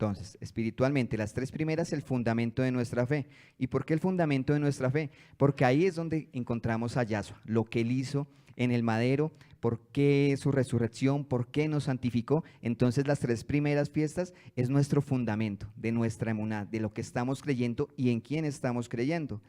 Entonces, espiritualmente, las tres primeras, el fundamento de nuestra fe. ¿Y por qué el fundamento de nuestra fe? Porque ahí es donde encontramos a Yahshua, lo que Él hizo en el madero, por qué su resurrección, por qué nos santificó. Entonces, las tres primeras fiestas es nuestro fundamento de nuestra emuná, de lo que estamos creyendo y en quién estamos creyendo.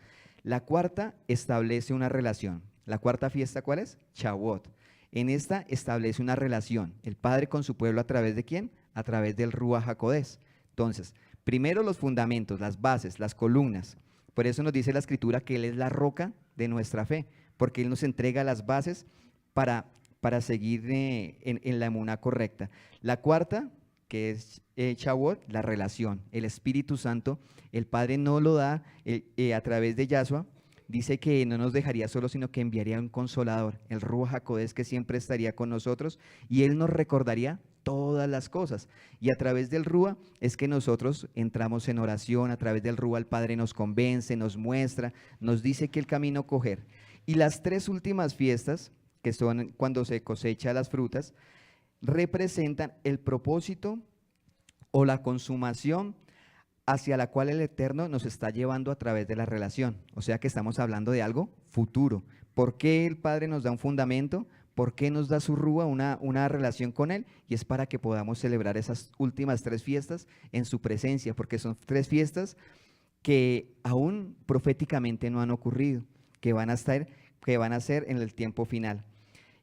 La cuarta establece una relación. ¿La cuarta fiesta cuál es? Shavuot. En esta establece una relación, el Padre con su pueblo, ¿a través de quién? A través del Ruach HaKodesh. Entonces, primero los fundamentos, las bases, las columnas. Por eso nos dice la Escritura que Él es la roca de nuestra fe, porque Él nos entrega las bases para seguir en la emuná correcta. La cuarta, que es Shavuot, la relación, el Espíritu Santo, el Padre no lo da a través de Yahshua. Dice que no nos dejaría solos, sino que enviaría un consolador, el Ruach HaKodesh, que siempre estaría con nosotros, y Él nos recordaría todas las cosas. Y a través del Ruach es que nosotros entramos en oración, a través del Ruach el Padre nos convence, nos muestra, nos dice que el camino coger. Y las tres últimas fiestas, que son cuando se cosecha las frutas, representan el propósito o la consumación hacia la cual el Eterno nos está llevando a través de la relación. O sea que estamos hablando de algo futuro. ¿Por qué el Padre nos da un fundamento? ¿Por qué nos da su rúa, una relación con Él? Y es para que podamos celebrar esas últimas tres fiestas en su presencia, porque son tres fiestas que aún proféticamente no han ocurrido, que van a ser en el tiempo final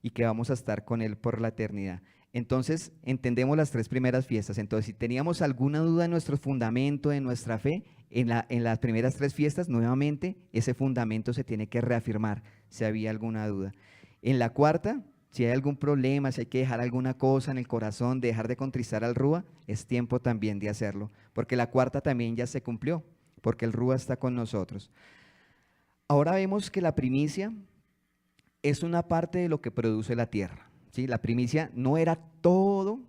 y que vamos a estar con Él por la eternidad. Entonces, entendemos las tres primeras fiestas. Entonces, si teníamos alguna duda en nuestro fundamento, de nuestra fe, en las primeras tres fiestas, nuevamente, ese fundamento se tiene que reafirmar, si había alguna duda. En la cuarta, si hay algún problema, si hay que dejar alguna cosa en el corazón, dejar de contristar al Rúa, es tiempo también de hacerlo, porque la cuarta también ya se cumplió, porque el Rúa está con nosotros. Ahora vemos que la primicia es una parte de lo que produce la tierra. ¿Sí? La primicia no era todo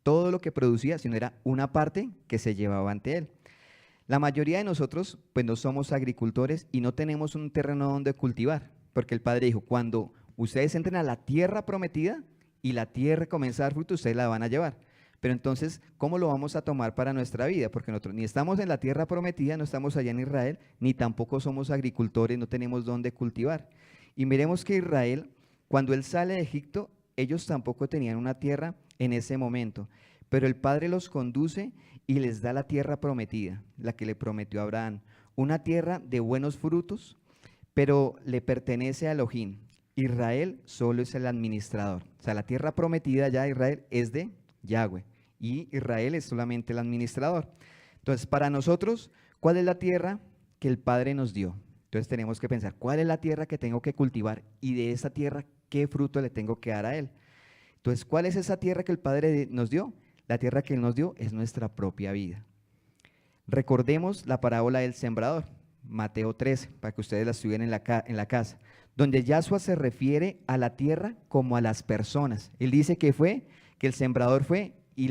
lo que producía, sino era una parte que se llevaba ante Él. La mayoría de nosotros pues no somos agricultores y no tenemos un terreno donde cultivar, porque el Padre dijo, cuando ustedes entren a la tierra prometida y la tierra comienza a dar fruto, ustedes la van a llevar. Pero entonces, ¿cómo lo vamos a tomar para nuestra vida? Porque nosotros ni estamos en la tierra prometida, no estamos allá en Israel, ni tampoco somos agricultores, no tenemos donde cultivar. Y miremos que Israel, cuando él sale de Egipto, ellos tampoco tenían una tierra en ese momento, pero el Padre los conduce y les da la tierra prometida, la que le prometió a Abraham, una tierra de buenos frutos, pero le pertenece a Elohim. Israel solo es el administrador, o sea, la tierra prometida ya de Israel es de Yahweh y Israel es solamente el administrador. Entonces, para nosotros, ¿cuál es la tierra que el Padre nos dio? Entonces tenemos que pensar, ¿cuál es la tierra que tengo que cultivar? Y de esa tierra, ¿qué fruto le tengo que dar a Él? Entonces, ¿cuál es esa tierra que el Padre nos dio? La tierra que Él nos dio es nuestra propia vida. Recordemos la parábola del sembrador, Mateo 13, para que ustedes la estudien en la casa, donde Yahshua se refiere a la tierra como a las personas. Él dice que el sembrador fue y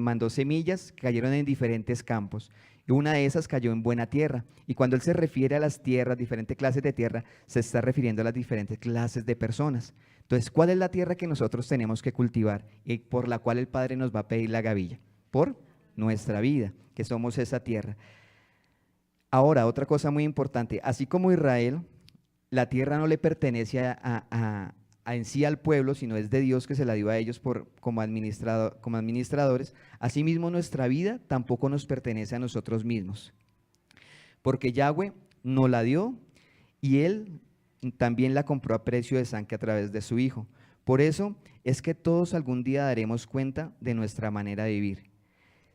mandó semillas que cayeron en diferentes campos. Y una de esas cayó en buena tierra. Y cuando Él se refiere a las tierras, diferentes clases de tierra, se está refiriendo a las diferentes clases de personas. Entonces, ¿cuál es la tierra que nosotros tenemos que cultivar y por la cual el Padre nos va a pedir la gavilla? Por nuestra vida, que somos esa tierra. Ahora, otra cosa muy importante, así como Israel, la tierra no le pertenece en sí al pueblo, sino es de Dios que se la dio a ellos como administradores. Asimismo, nuestra vida tampoco nos pertenece a nosotros mismos, porque Yahweh nos la dio y Él también la compró a precio de sangre a través de su Hijo. Por eso es que todos algún día daremos cuenta de nuestra manera de vivir.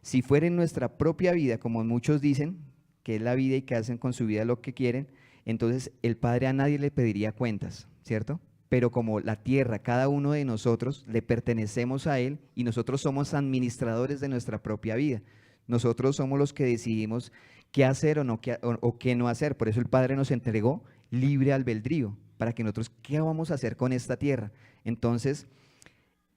Si fuera en nuestra propia vida, como muchos dicen, que es la vida y que hacen con su vida lo que quieren, entonces el Padre a nadie le pediría cuentas, ¿cierto? Pero como la tierra, cada uno de nosotros le pertenecemos a Él y nosotros somos administradores de nuestra propia vida. Nosotros somos los que decidimos qué hacer o qué no hacer. Por eso el Padre nos entregó libre albedrío, para que nosotros, ¿qué vamos a hacer con esta tierra? Entonces,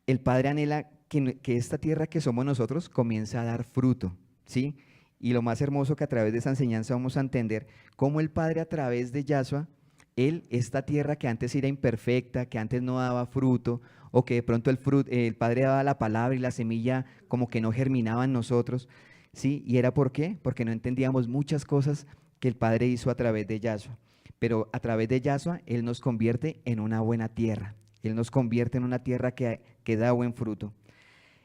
el Padre anhela que esta tierra que somos nosotros comience a dar fruto, ¿sí? Y lo más hermoso que a través de esa enseñanza vamos a entender cómo el Padre a través de Yahshua, Él, esta tierra que antes era imperfecta, que antes no daba fruto, o que de pronto el Padre daba la palabra y la semilla como que no germinaba en nosotros, ¿sí? ¿Y era por qué? Porque no entendíamos muchas cosas que el Padre hizo a través de Yahshua. Pero a través de Yahshua, Él nos convierte en una buena tierra. Él nos convierte en una tierra que da buen fruto.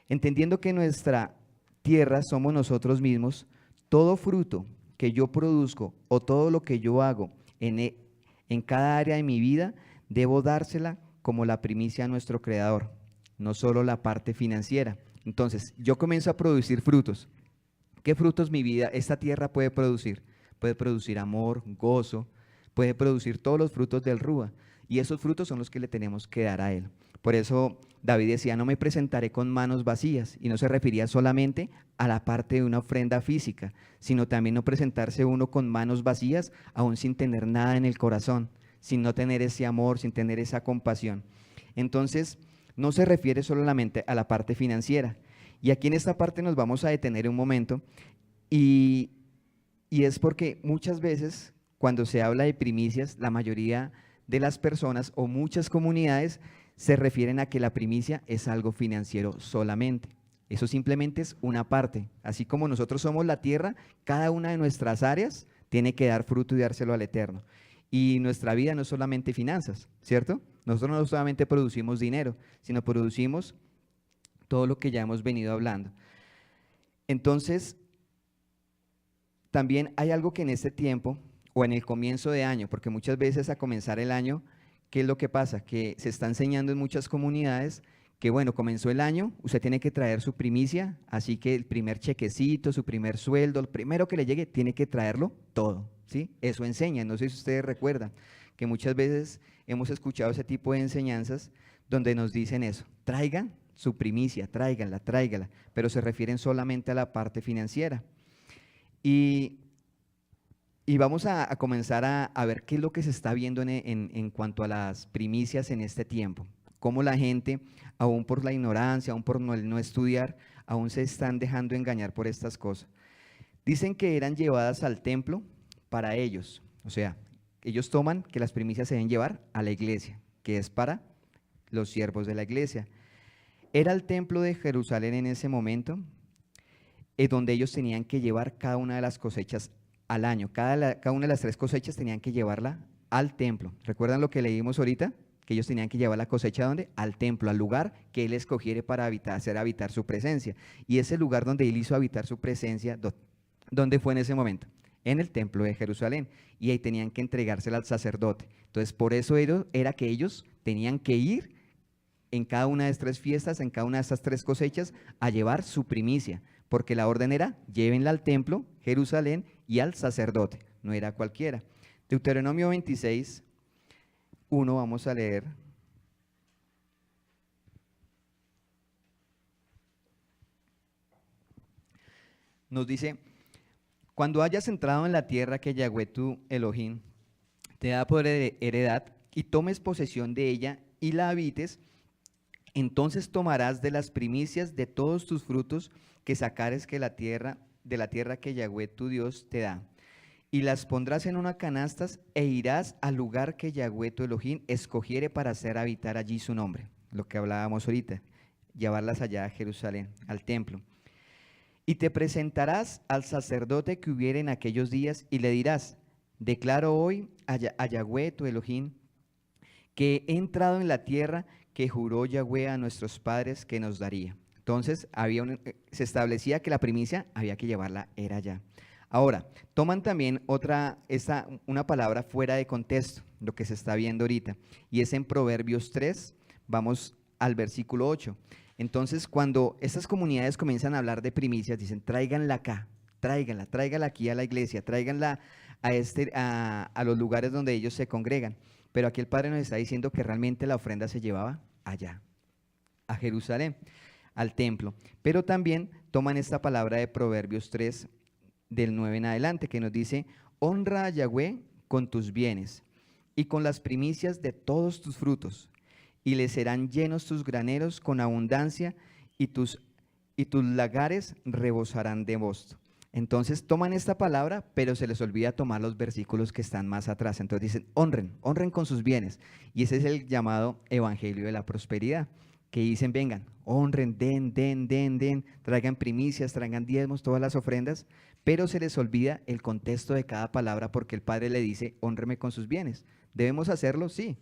Entendiendo que nuestra tierra somos nosotros mismos, todo fruto que yo produzco o todo lo que yo hago en cada área de mi vida, debo dársela como la primicia a nuestro Creador, no solo la parte financiera. Entonces, yo comienzo a producir frutos. ¿Qué frutos mi vida, esta tierra puede producir? Puede producir amor, gozo, puede producir todos los frutos del Rúa. Y esos frutos son los que le tenemos que dar a Él. Por eso David decía, no me presentaré con manos vacías, y no se refería solamente a la parte de una ofrenda física, sino también no presentarse uno con manos vacías, aún sin tener nada en el corazón, sin no tener ese amor, sin tener esa compasión. Entonces, no se refiere solamente a la parte financiera. Y aquí en esta parte nos vamos a detener un momento, y es porque muchas veces cuando se habla de primicias, la mayoría de las personas o muchas comunidades se refieren a que la primicia es algo financiero solamente. Eso simplemente es una parte. Así como nosotros somos la tierra, cada una de nuestras áreas tiene que dar fruto y dárselo al Eterno. Y nuestra vida no es solamente finanzas, ¿cierto? Nosotros no solamente producimos dinero, sino producimos todo lo que ya hemos venido hablando. Entonces, también hay algo que en este tiempo o en el comienzo de año, porque muchas veces a comenzar el año, ¿qué es lo que pasa? Que se está enseñando en muchas comunidades que, bueno, comenzó el año, usted tiene que traer su primicia, así que el primer chequecito, su primer sueldo, el primero que le llegue, tiene que traerlo todo, ¿sí? Eso enseña, no sé si ustedes recuerdan, que muchas veces hemos escuchado ese tipo de enseñanzas donde nos dicen eso, traigan su primicia, tráigala, pero se refieren solamente a la parte financiera. Y vamos a comenzar a ver qué es lo que se está viendo en cuanto a las primicias en este tiempo. Cómo la gente, aún por la ignorancia, aún por no estudiar, aún se están dejando engañar por estas cosas. Dicen que eran llevadas al templo para ellos. O sea, ellos toman que las primicias se deben llevar a la iglesia, que es para los siervos de la iglesia. Era el templo de Jerusalén en ese momento, donde ellos tenían que llevar cada una de las cosechas al año. Cada una de las 3 cosechas tenían que llevarla al templo. ¿Recuerdan lo que leímos ahorita? Que ellos tenían que llevar la cosecha, ¿dónde? Al templo, al lugar que Él escogiere para hacer habitar su presencia. Y ese lugar donde Él hizo habitar su presencia, ¿dónde fue en ese momento? En el templo de Jerusalén. Y ahí tenían que entregársela al sacerdote. Entonces, por eso era que ellos tenían que ir en cada una de estas 3 fiestas, en cada una de estas 3 cosechas, a llevar su primicia. Porque la orden era, llévenla al templo, Jerusalén, y al sacerdote, no era cualquiera. Deuteronomio 26, 1, vamos a leer. Nos dice, cuando hayas entrado en la tierra que Yahweh tu Elohim te da por heredad, y tomes posesión de ella y la habites, entonces tomarás de las primicias de todos tus frutos que sacares de la tierra que Yahweh tu Dios te da, y las pondrás en una canastas e irás al lugar que Yahweh tu Elohim escogiere para hacer habitar allí su nombre, lo que hablábamos ahorita, llevarlas allá a Jerusalén, al templo. Y te presentarás al sacerdote que hubiere en aquellos días y le dirás, declaro hoy a Yahweh tu Elohim que he entrado en la tierra que juró Yahweh a nuestros padres que nos daría. Entonces se establecía que la primicia había que llevarla, era allá. Ahora, toman también una palabra fuera de contexto, lo que se está viendo ahorita, y es en Proverbios 3, vamos al versículo 8. Entonces, cuando estas comunidades comienzan a hablar de primicias, dicen, tráiganla acá, tráiganla aquí a la iglesia, tráiganla a los lugares donde ellos se congregan. Pero aquí el Padre nos está diciendo que realmente la ofrenda se llevaba allá, a Jerusalén, al templo. Pero también toman esta palabra de Proverbios 3, del 9 en adelante, que nos dice, honra a Yahweh con tus bienes y con las primicias de todos tus frutos, y le serán llenos tus graneros con abundancia, y tus lagares rebosarán de mosto. Entonces toman esta palabra, pero se les olvida tomar los versículos que están más atrás. Entonces dicen, honren con sus bienes. Y ese es el llamado evangelio de la prosperidad, que dicen, vengan, honren, den, traigan primicias, traigan diezmos, todas las ofrendas, pero se les olvida el contexto de cada palabra porque el Padre le dice, hónreme con sus bienes. ¿Debemos hacerlo? Sí,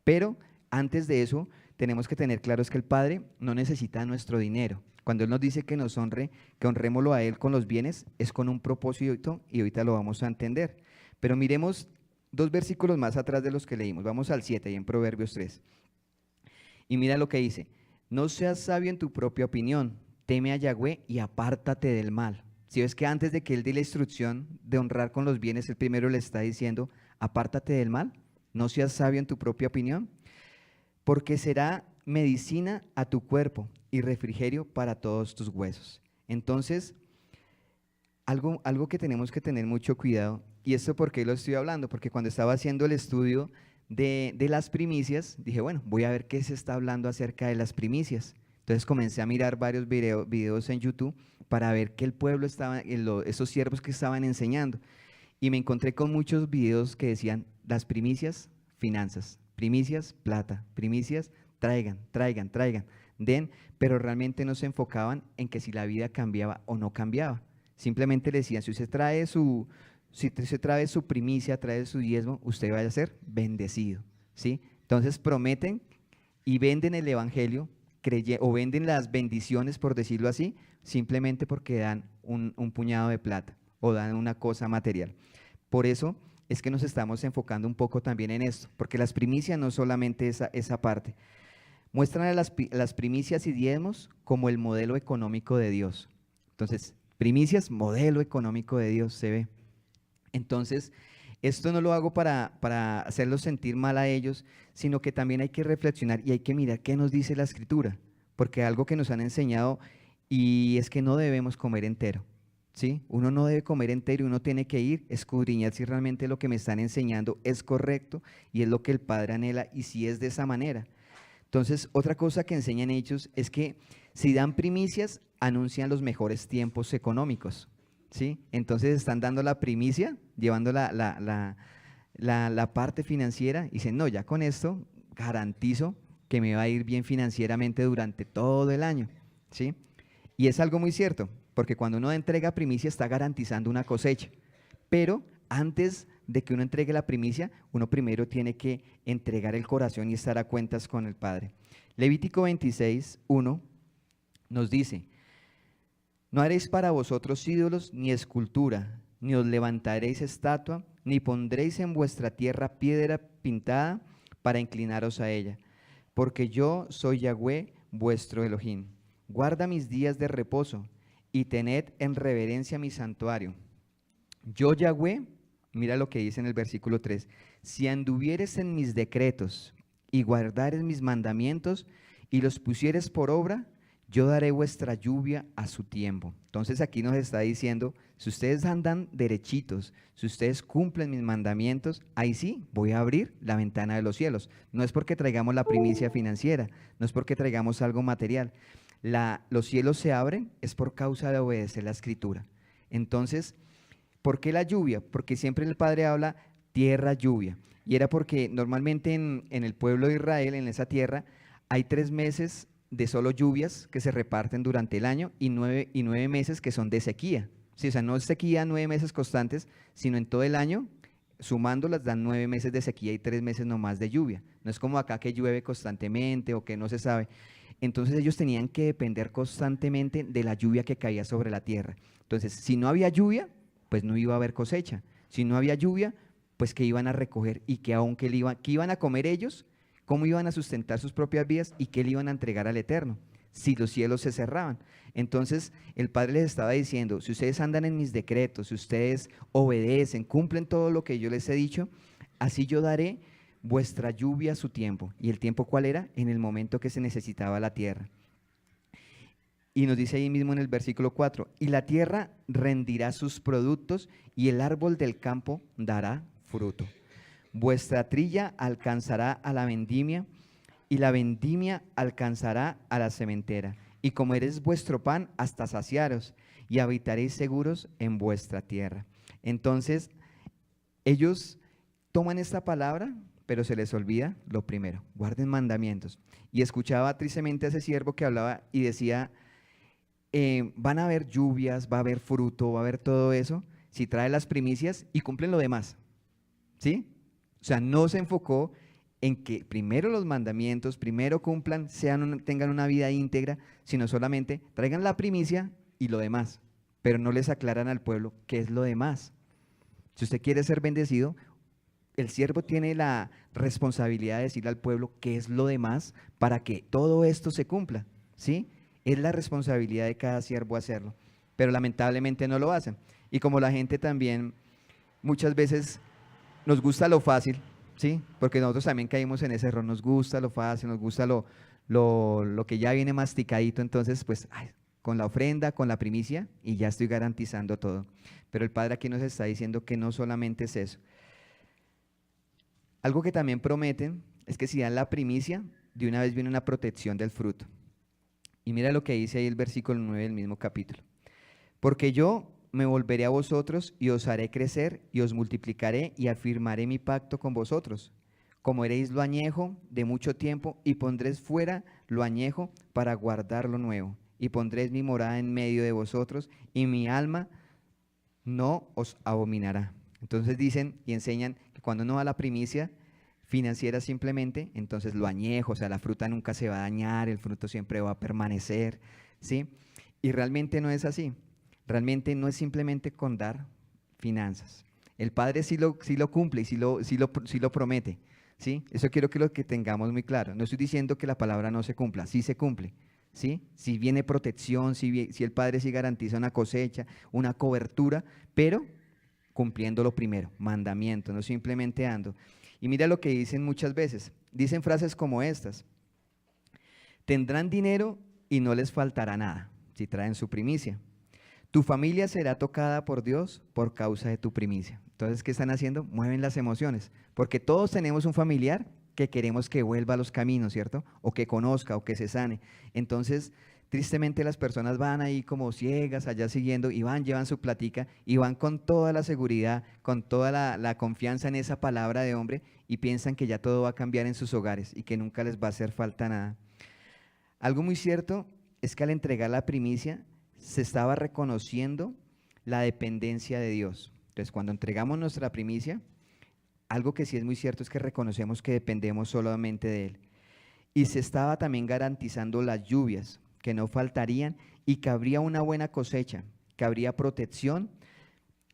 pero antes de eso tenemos que tener claro es que el Padre no necesita nuestro dinero. Cuando Él nos dice que nos honre, que honrémoslo a Él con los bienes, es con un propósito y ahorita lo vamos a entender. Pero miremos 2 versículos más atrás de los que leímos. Vamos al 7 y en Proverbios 3. Y mira lo que dice, no seas sabio en tu propia opinión, teme a Yahweh y apártate del mal. Si ves que antes de que Él dé la instrucción de honrar con los bienes, Él primero le está diciendo, apártate del mal, no seas sabio en tu propia opinión, porque será medicina a tu cuerpo y refrigerio para todos tus huesos. Entonces, algo que tenemos que tener mucho cuidado, y esto por qué lo estoy hablando, porque cuando estaba haciendo el estudio de las primicias, dije, bueno, voy a ver qué se está hablando acerca de las primicias. Entonces comencé a mirar varios videos en YouTube para ver qué el pueblo estaba, esos siervos que estaban enseñando. Y me encontré con muchos videos que decían, las primicias, finanzas, primicias, plata, primicias, traigan, den, pero realmente no se enfocaban en que si la vida cambiaba o no cambiaba. Simplemente le decían, si usted trae su primicia, trae su diezmo, usted vaya a ser bendecido, ¿sí? Entonces prometen y venden el evangelio, o venden las bendiciones, por decirlo así, simplemente porque dan un puñado de plata o dan una cosa material. Por eso es que nos estamos enfocando un poco también en esto, porque las primicias no solamente esa parte, muestran a las primicias y diezmos como el modelo económico de Dios. Entonces, primicias, modelo económico de Dios se ve. Entonces, esto no lo hago para hacerlos sentir mal a ellos, sino que también hay que reflexionar y hay que mirar qué nos dice la Escritura, porque algo que nos han enseñado y es que no debemos comer entero, ¿sí? Uno no debe comer entero y uno tiene que ir, escudriñar si realmente lo que me están enseñando es correcto y es lo que el Padre anhela y si es de esa manera. Entonces, otra cosa que enseñan ellos es que si dan primicias, anuncian los mejores tiempos económicos, ¿sí? Entonces están dando la primicia, llevando la parte financiera y dicen, no, ya con esto garantizo que me va a ir bien financieramente durante todo el año, ¿sí? Y es algo muy cierto, porque cuando uno entrega primicia está garantizando una cosecha, pero antes de que uno entregue la primicia, uno primero tiene que entregar el corazón y estar a cuentas con el Padre. Levítico 26, 1 nos dice, no haréis para vosotros ídolos ni escultura, ni os levantaréis estatua, ni pondréis en vuestra tierra piedra pintada para inclinaros a ella, porque yo soy Yahweh, vuestro Elohim. Guarda mis días de reposo y tened en reverencia mi santuario. Yo, Yahweh, mira lo que dice en el versículo 3, si anduvieres en mis decretos y guardares mis mandamientos y los pusieres por obra, yo daré vuestra lluvia a su tiempo. Entonces aquí nos está diciendo, si ustedes andan derechitos, si ustedes cumplen mis mandamientos, ahí sí voy a abrir la ventana de los cielos. No es porque traigamos la primicia financiera, no es porque traigamos algo material. Los cielos se abren es por causa de obedecer la Escritura. Entonces, ¿por qué la lluvia? Porque siempre el Padre habla tierra, lluvia. Y era porque normalmente en el pueblo de Israel, en esa tierra, hay 3 meses de solo lluvias que se reparten durante el año y 9 meses que son de sequía. Sí, o sea, no es sequía 9 meses constantes, sino en todo el año, sumándolas, dan 9 meses de sequía y 3 meses nomás de lluvia. No es como acá que llueve constantemente o que no se sabe. Entonces ellos tenían que depender constantemente de la lluvia que caía sobre la tierra. Entonces, si no había lluvia, pues no iba a haber cosecha. Si no había lluvia, pues que iban a recoger y que aunque ¿qué iban a comer ellos? ¿Cómo iban a sustentar sus propias vidas y qué le iban a entregar al Eterno? Si los cielos se cerraban. Entonces el Padre les estaba diciendo, si ustedes andan en mis decretos, si ustedes obedecen, cumplen todo lo que yo les he dicho, así yo daré vuestra lluvia a su tiempo. ¿Y el tiempo cuál era? En el momento que se necesitaba la tierra. Y nos dice ahí mismo en el versículo 4, y la tierra rendirá sus productos y el árbol del campo dará fruto. Vuestra trilla alcanzará a la vendimia y la vendimia alcanzará a la sementera. Y comeréis vuestro pan hasta saciaros y habitaréis seguros en vuestra tierra. Entonces, ellos toman esta palabra pero se les olvida lo primero. Guarden mandamientos. Y escuchaba tristemente a ese siervo que hablaba y decía, van a haber lluvias, va a haber fruto, va a haber todo eso, si trae las primicias y cumplen lo demás, ¿sí? O sea, no se enfocó en que primero los mandamientos, primero cumplan, tengan una vida íntegra, sino solamente traigan la primicia y lo demás, pero no les aclaran al pueblo qué es lo demás. Si usted quiere ser bendecido, el siervo tiene la responsabilidad de decirle al pueblo qué es lo demás para que todo esto se cumpla, ¿sí? Es la responsabilidad de cada siervo hacerlo, pero lamentablemente no lo hacen. Y como la gente también muchas veces nos gusta lo fácil, ¿sí? Porque nosotros también caímos en ese error, nos gusta lo fácil, nos gusta lo que ya viene masticadito, entonces pues ay, con la ofrenda, con la primicia y ya estoy garantizando todo. Pero el Padre aquí nos está diciendo que no solamente es eso. Algo que también prometen es que si dan la primicia, de una vez viene una protección del fruto. Y mira lo que dice ahí el versículo 9 del mismo capítulo. Porque yo me volveré a vosotros y os haré crecer y os multiplicaré y afirmaré mi pacto con vosotros. Comeréis lo añejo de mucho tiempo y pondréis fuera lo añejo para guardar lo nuevo. Y pondréis mi morada en medio de vosotros y mi alma no os abominará. Entonces dicen y enseñan que cuando uno da la primicia financiera simplemente, entonces lo añejo, o sea, la fruta nunca se va a dañar, el fruto siempre va a permanecer, ¿sí? Y realmente no es así. Realmente no es simplemente con dar finanzas. El Padre sí lo cumple y sí lo promete, ¿sí? Eso quiero que lo que tengamos muy claro. No estoy diciendo que la palabra no se cumpla, sí se cumple, ¿sí? Si viene protección, si el Padre sí garantiza una cosecha, una cobertura, pero cumpliendo lo primero, mandamiento, no simplemente dando. Y mira lo que dicen muchas veces. Dicen frases como estas. Tendrán dinero y no les faltará nada, si traen su primicia. Tu familia será tocada por Dios por causa de tu primicia. Entonces, ¿qué están haciendo? Mueven las emociones, porque todos tenemos un familiar que queremos que vuelva a los caminos, ¿cierto? O que conozca o que se sane. Entonces, tristemente las personas van ahí como ciegas, allá siguiendo, y van, llevan su platica, y van con toda la seguridad, con toda la confianza en esa palabra de hombre, y piensan que ya todo va a cambiar en sus hogares y que nunca les va a hacer falta nada. Algo muy cierto es que al entregar la primicia, se estaba reconociendo la dependencia de Dios. Entonces, cuando entregamos nuestra primicia, algo que sí es muy cierto es que reconocemos que dependemos solamente de Él. Y se estaba también garantizando las lluvias, que no faltarían y que habría una buena cosecha, que habría protección,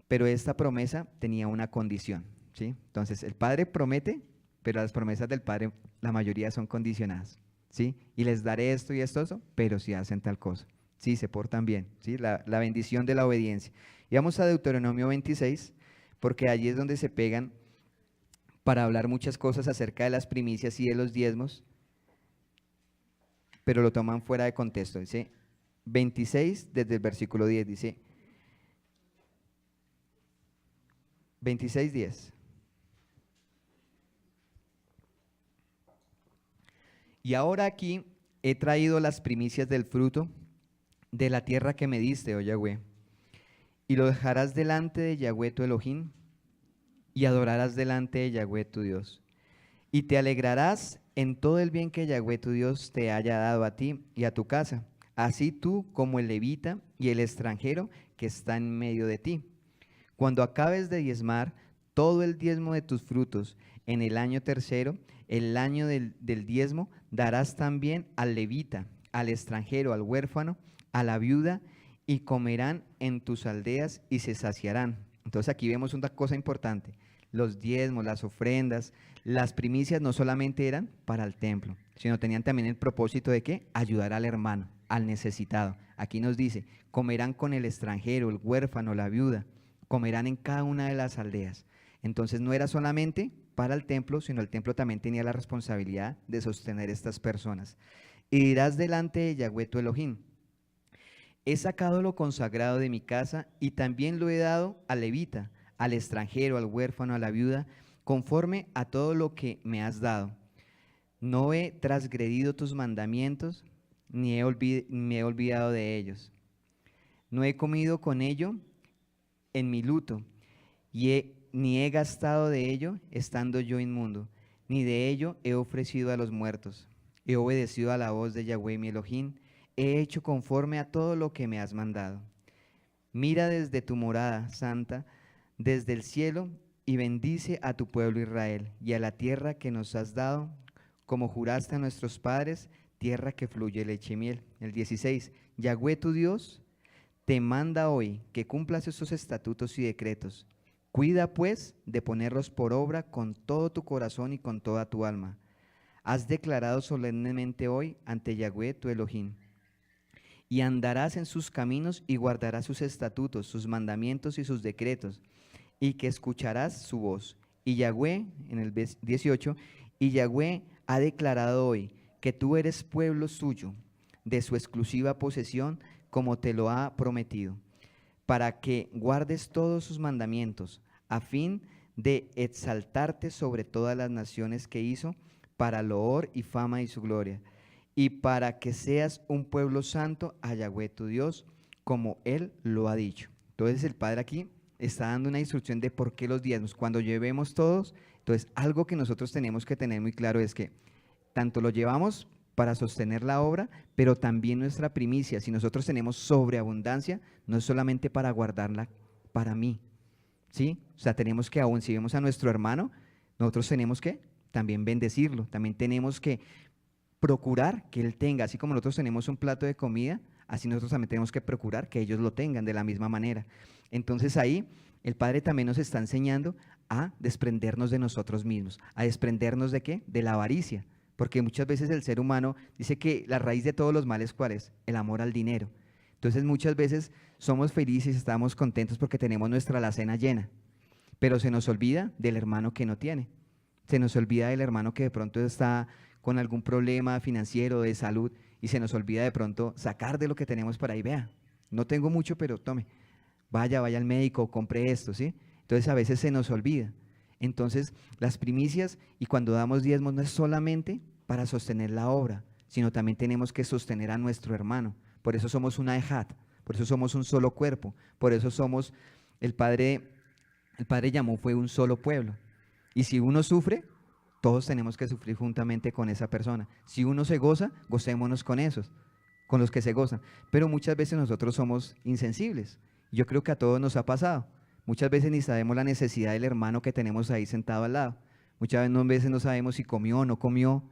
pero esta promesa tenía una condición, ¿sí? Entonces, el Padre promete, pero las promesas del Padre, la mayoría son condicionadas, ¿sí? Y les daré esto y esto, pero si hacen tal cosa. Sí, se portan bien, ¿sí? La bendición de la obediencia. Y vamos a Deuteronomio 26, porque allí es donde se pegan para hablar muchas cosas acerca de las primicias y de los diezmos, pero lo toman fuera de contexto. Dice 26 desde el versículo 10, dice 26:10. Y ahora aquí he traído las primicias del fruto de la tierra que me diste, oh Yahweh, y lo dejarás delante de Yahweh tu Elohim, y adorarás delante de Yahweh tu Dios. Y te alegrarás en todo el bien que Yahweh tu Dios te haya dado a ti y a tu casa, así tú como el levita y el extranjero que está en medio de ti. Cuando acabes de diezmar todo el diezmo de tus frutos en el año tercero, el año del diezmo, darás también al levita, al extranjero, al huérfano, a la viuda, y comerán en tus aldeas y se saciarán. Entonces aquí vemos una cosa importante. Los diezmos, las ofrendas, las primicias no solamente eran para el templo, sino tenían también el propósito de ¿qué? Ayudar al hermano, al necesitado. Aquí nos dice, comerán con el extranjero, el huérfano, la viuda, comerán en cada una de las aldeas. Entonces no era solamente para el templo, sino el templo también tenía la responsabilidad de sostener estas personas. Y dirás delante de Yahweh tu Elohim, he sacado lo consagrado de mi casa y también lo he dado al levita, al extranjero, al huérfano, a la viuda, conforme a todo lo que me has dado. No he transgredido tus mandamientos, ni me he olvidado de ellos. No he comido con ello en mi luto, ni he gastado de ello estando yo inmundo, ni de ello he ofrecido a los muertos. He obedecido a la voz de Yahweh mi Elohim, he hecho conforme a todo lo que me has mandado. Mira desde tu morada santa, desde el cielo, y bendice a tu pueblo Israel y a la tierra que nos has dado, como juraste a nuestros padres, tierra que fluye leche y miel. El 16, Yahweh tu Dios te manda hoy que cumplas estos estatutos y decretos. Cuida pues de ponerlos por obra con todo tu corazón y con toda tu alma. Has declarado solemnemente hoy ante Yahweh tu Elohim. Y andarás en sus caminos y guardarás sus estatutos, sus mandamientos y sus decretos, y que escucharás su voz. Y Yahweh, en el 18, y Yahweh ha declarado hoy que tú eres pueblo suyo, de su exclusiva posesión, como te lo ha prometido, para que guardes todos sus mandamientos, a fin de exaltarte sobre todas las naciones que hizo, para loor y fama y su gloria, y para que seas un pueblo santo a Yahweh tu Dios, como Él lo ha dicho. Entonces el Padre aquí está dando una instrucción de por qué los diezmos. Cuando llevemos todos, entonces algo que nosotros tenemos que tener muy claro es que tanto lo llevamos para sostener la obra, pero también nuestra primicia, si nosotros tenemos sobreabundancia, no es solamente para guardarla para mí, ¿sí? O sea, tenemos que aún si vemos a nuestro hermano, nosotros tenemos que también bendecirlo, también tenemos que procurar que él tenga, así como nosotros tenemos un plato de comida, así nosotros también tenemos que procurar que ellos lo tengan de la misma manera. Entonces ahí el Padre también nos está enseñando a desprendernos de nosotros mismos. ¿A desprendernos de qué? De la avaricia. Porque muchas veces el ser humano dice que la raíz de todos los males, ¿cuál es? El amor al dinero. Entonces muchas veces somos felices, estamos contentos porque tenemos nuestra alacena llena, pero se nos olvida del hermano que no tiene. Se nos olvida del hermano que de pronto está con algún problema financiero, de salud, y se nos olvida de pronto sacar de lo que tenemos para ahí. Vea, no tengo mucho, pero tome, vaya al médico, compre esto, ¿sí? Entonces a veces se nos olvida. Entonces las primicias y cuando damos diezmos no es solamente para sostener la obra, sino también tenemos que sostener a nuestro hermano. Por eso somos una ejad, por eso somos un solo cuerpo, por eso somos, el Padre llamó, fue un solo pueblo. Y si uno sufre, todos tenemos que sufrir juntamente con esa persona. Si uno se goza, gocémonos con esos, con los que se gozan. Pero muchas veces nosotros somos insensibles. Yo creo que a todos nos ha pasado. Muchas veces ni sabemos la necesidad del hermano que tenemos ahí sentado al lado. Muchas veces no sabemos si comió o no comió,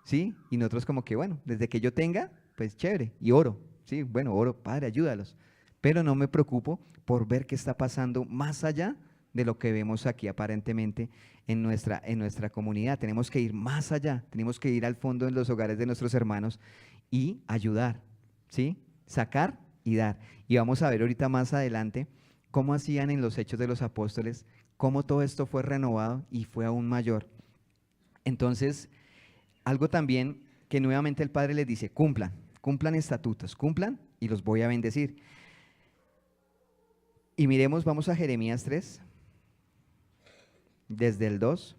¿sí? Y nosotros como que, bueno, desde que yo tenga, pues chévere, y oro, ¿sí? Bueno, oro, Padre, ayúdalos. Pero no me preocupo por ver qué está pasando más allá de lo que vemos aquí aparentemente en nuestra comunidad. Tenemos que ir más allá, tenemos que ir al fondo en los hogares de nuestros hermanos y ayudar, ¿sí? Sacar y dar. Y vamos a ver ahorita más adelante cómo hacían en los Hechos de los Apóstoles, cómo todo esto fue renovado y fue aún mayor. Entonces, algo también que nuevamente el Padre les dice, cumplan estatutos, cumplan y los voy a bendecir. Y miremos, vamos a Jeremías 3, desde el 2.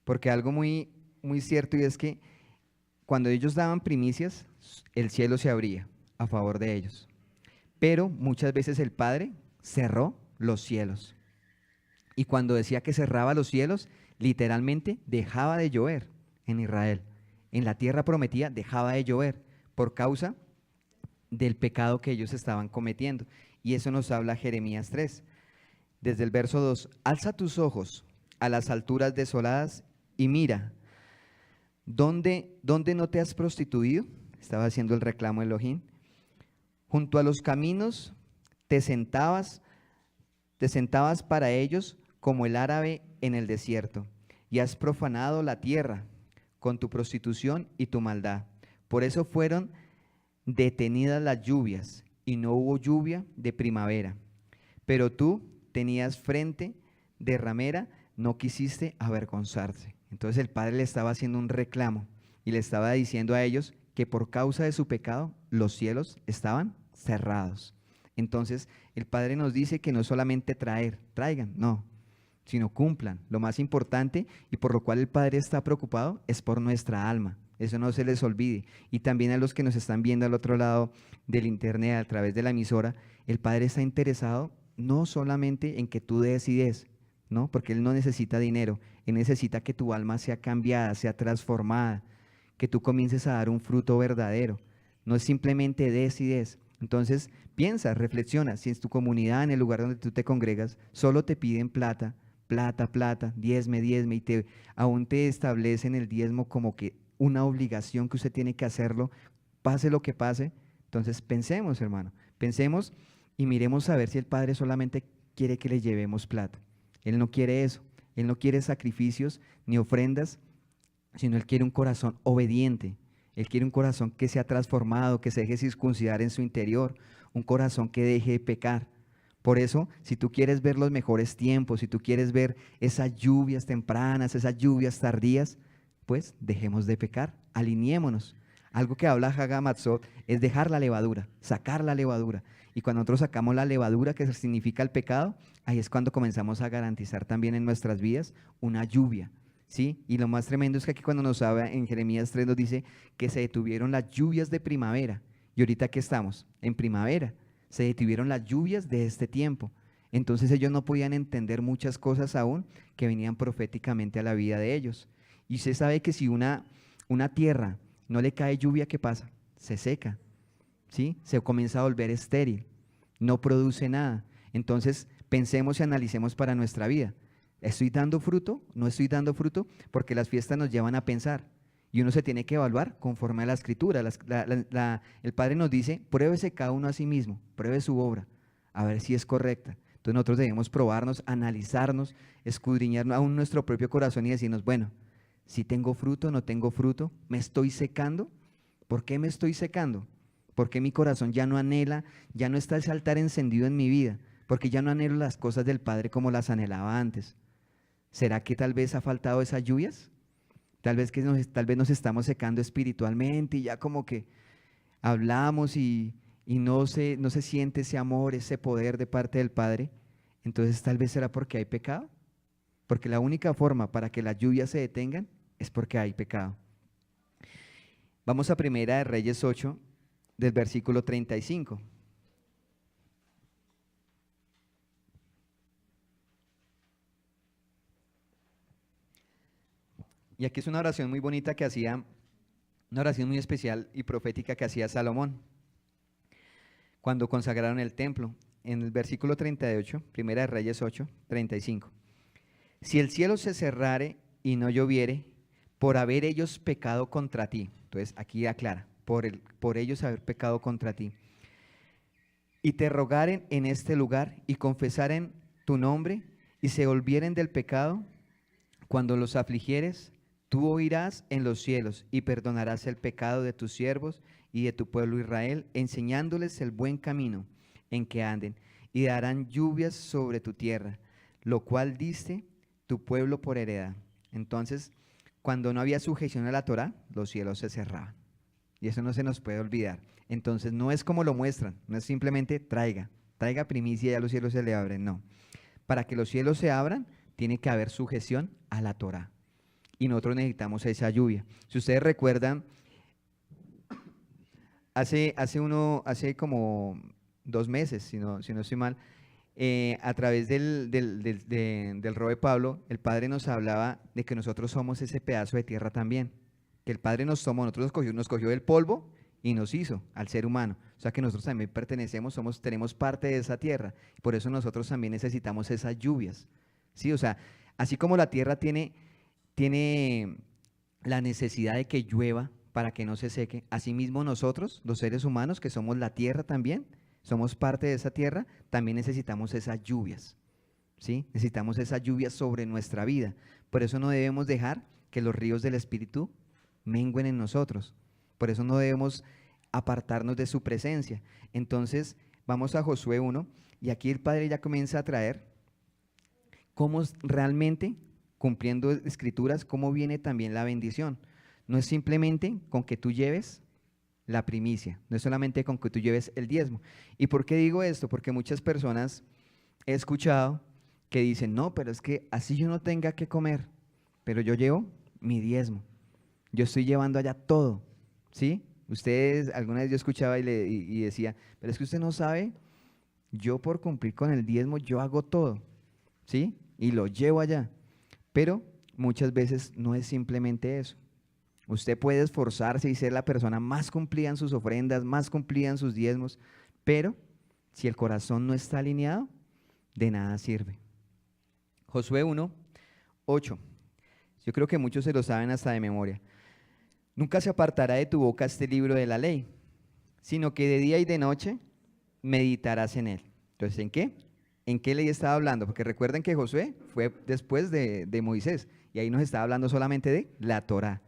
Porque algo muy, muy cierto y es que cuando ellos daban primicias, el cielo se abría a favor de ellos. Pero muchas veces el Padre cerró los cielos. Y cuando decía que cerraba los cielos, literalmente dejaba de llover en Israel. En la tierra prometida dejaba de llover por causa del pecado que ellos estaban cometiendo. Y eso nos habla Jeremías 3. Desde el verso 2, alza tus ojos a las alturas desoladas y mira, ¿dónde no te has prostituido? Estaba haciendo el reclamo de Elohim. Junto a los caminos te sentabas para ellos como el árabe en el desierto, y has profanado la tierra con tu prostitución y tu maldad. Por eso fueron detenidas las lluvias, y no hubo lluvia de primavera. Pero tú tenías frente de ramera, no quisiste avergonzarse. Entonces el Padre le estaba haciendo un reclamo y le estaba diciendo a ellos que por causa de su pecado los cielos estaban cerrados. Entonces el Padre nos dice que no solamente traigan, no, sino cumplan. Lo más importante y por lo cual el Padre está preocupado es por nuestra alma, eso no se les olvide. Y también a los que nos están viendo al otro lado del internet, a través de la emisora, el Padre está interesado no solamente en que tú des y des, ¿no? Porque Él no necesita dinero, Él necesita que tu alma sea cambiada, sea transformada, que tú comiences a dar un fruto verdadero. No es simplemente des y des. Entonces, piensa, reflexiona, si en tu comunidad, en el lugar donde tú te congregas, solo te piden plata, plata, plata, diezme, diezme, y aún te establecen el diezmo como que una obligación que usted tiene que hacerlo, pase lo que pase. Entonces, pensemos, hermano, pensemos y miremos a ver si el Padre solamente quiere que le llevemos plata. Él no quiere eso, Él no quiere sacrificios ni ofrendas, sino Él quiere un corazón obediente. Él quiere un corazón que sea transformado, que se deje circuncidar en su interior, un corazón que deje de pecar. Por eso, si tú quieres ver los mejores tiempos, si tú quieres ver esas lluvias tempranas, esas lluvias tardías, pues dejemos de pecar, alineémonos. Algo que habla Haga Matzot es dejar la levadura, sacar la levadura. Y cuando nosotros sacamos la levadura, que significa el pecado, ahí es cuando comenzamos a garantizar también en nuestras vidas una lluvia. ¿Sí? Y lo más tremendo es que aquí cuando nos habla en Jeremías 3 nos dice que se detuvieron las lluvias de primavera. Y ahorita que estamos en primavera, se detuvieron las lluvias de este tiempo. Entonces ellos no podían entender muchas cosas aún que venían proféticamente a la vida de ellos. Y usted sabe que si una tierra no le cae lluvia, ¿qué pasa? Se seca, ¿sí? Se comienza a volver estéril, no produce nada. Entonces pensemos y analicemos para nuestra vida. ¿Estoy dando fruto? ¿No estoy dando fruto? Porque las fiestas nos llevan a pensar y uno se tiene que evaluar conforme a la Escritura. El Padre nos dice, pruébese cada uno a sí mismo, pruebe su obra, a ver si es correcta. Entonces nosotros debemos probarnos, analizarnos, escudriñar aún nuestro propio corazón y decirnos, bueno, si tengo fruto, no tengo fruto, ¿me estoy secando? ¿Por qué me estoy secando? ¿Por qué mi corazón ya no anhela, ya no está ese altar encendido en mi vida? Porque ya no anhelo las cosas del Padre como las anhelaba antes. ¿Será que tal vez ha faltado esas lluvias? Tal vez nos estamos secando espiritualmente y ya como que hablamos y no se siente ese amor, ese poder de parte del Padre. Entonces tal vez será porque hay pecado. Porque la única forma para que las lluvias se detengan es porque hay pecado. Vamos a Primera de Reyes 8, del versículo 35. Y aquí es una oración muy bonita que hacía, una oración muy especial y profética que hacía Salomón cuando consagraron el templo. En el versículo 38, Primera de Reyes 8, 35. Si el cielo se cerrare y no lloviere, por haber ellos pecado contra ti. Entonces aquí aclara, por ellos haber pecado contra ti. Y te rogaren en este lugar y confesaren tu nombre y se volvieren del pecado, cuando los afligieres, tú oirás en los cielos y perdonarás el pecado de tus siervos y de tu pueblo Israel, enseñándoles el buen camino en que anden, y darán lluvias sobre tu tierra, lo cual diste tu pueblo por heredad. Entonces, cuando no había sujeción a la Torá, los cielos se cerraban. Y eso no se nos puede olvidar. Entonces, no es como lo muestran, no es simplemente traiga primicia y a los cielos se le abren, no. Para que los cielos se abran, tiene que haber sujeción a la Torá. Y nosotros necesitamos esa lluvia. Si ustedes recuerdan, hace como 2 meses, si no estoy mal, a través del rol de Pablo, el Padre nos hablaba de que nosotros somos ese pedazo de tierra también. Que el Padre nos tomó, nos cogió del polvo y nos hizo al ser humano. O sea que nosotros también pertenecemos, tenemos parte de esa tierra. Por eso nosotros también necesitamos esas lluvias. ¿Sí? O sea, así como la tierra tiene la necesidad de que llueva para que no se seque, asimismo nosotros, los seres humanos, que somos la tierra también, somos parte de esa tierra, también necesitamos esas lluvias, ¿sí? Necesitamos esas lluvias sobre nuestra vida. Por eso no debemos dejar que los ríos del Espíritu mengüen en nosotros. Por eso no debemos apartarnos de su presencia. Entonces, vamos a Josué 1, y aquí el Padre ya comienza a traer cómo realmente, cumpliendo escrituras, cómo viene también la bendición. No es simplemente con que tú lleves la primicia, no es solamente con que tú lleves el diezmo. ¿Y por qué digo esto? Porque muchas personas he escuchado que dicen, no, pero es que así yo no tenga que comer, pero yo llevo mi diezmo. yo estoy llevando allá todo, ¿sí? Ustedes, alguna vez yo escuchaba y decía, pero es que usted no sabe, yo por cumplir con el diezmo, yo hago todo, ¿sí? Y lo llevo allá. Pero muchas veces no es simplemente eso. Usted puede esforzarse y ser la persona más cumplida en sus ofrendas, más cumplida en sus diezmos, pero si el corazón no está alineado, de nada sirve. Josué 1:8. Yo creo que muchos se lo saben hasta de memoria. Nunca se apartará de tu boca este libro de la ley, sino que de día y de noche meditarás en él. Entonces, ¿en qué? ¿En qué ley estaba hablando? Porque recuerden que Josué fue después de Moisés, y ahí nos estaba hablando solamente de la Torá.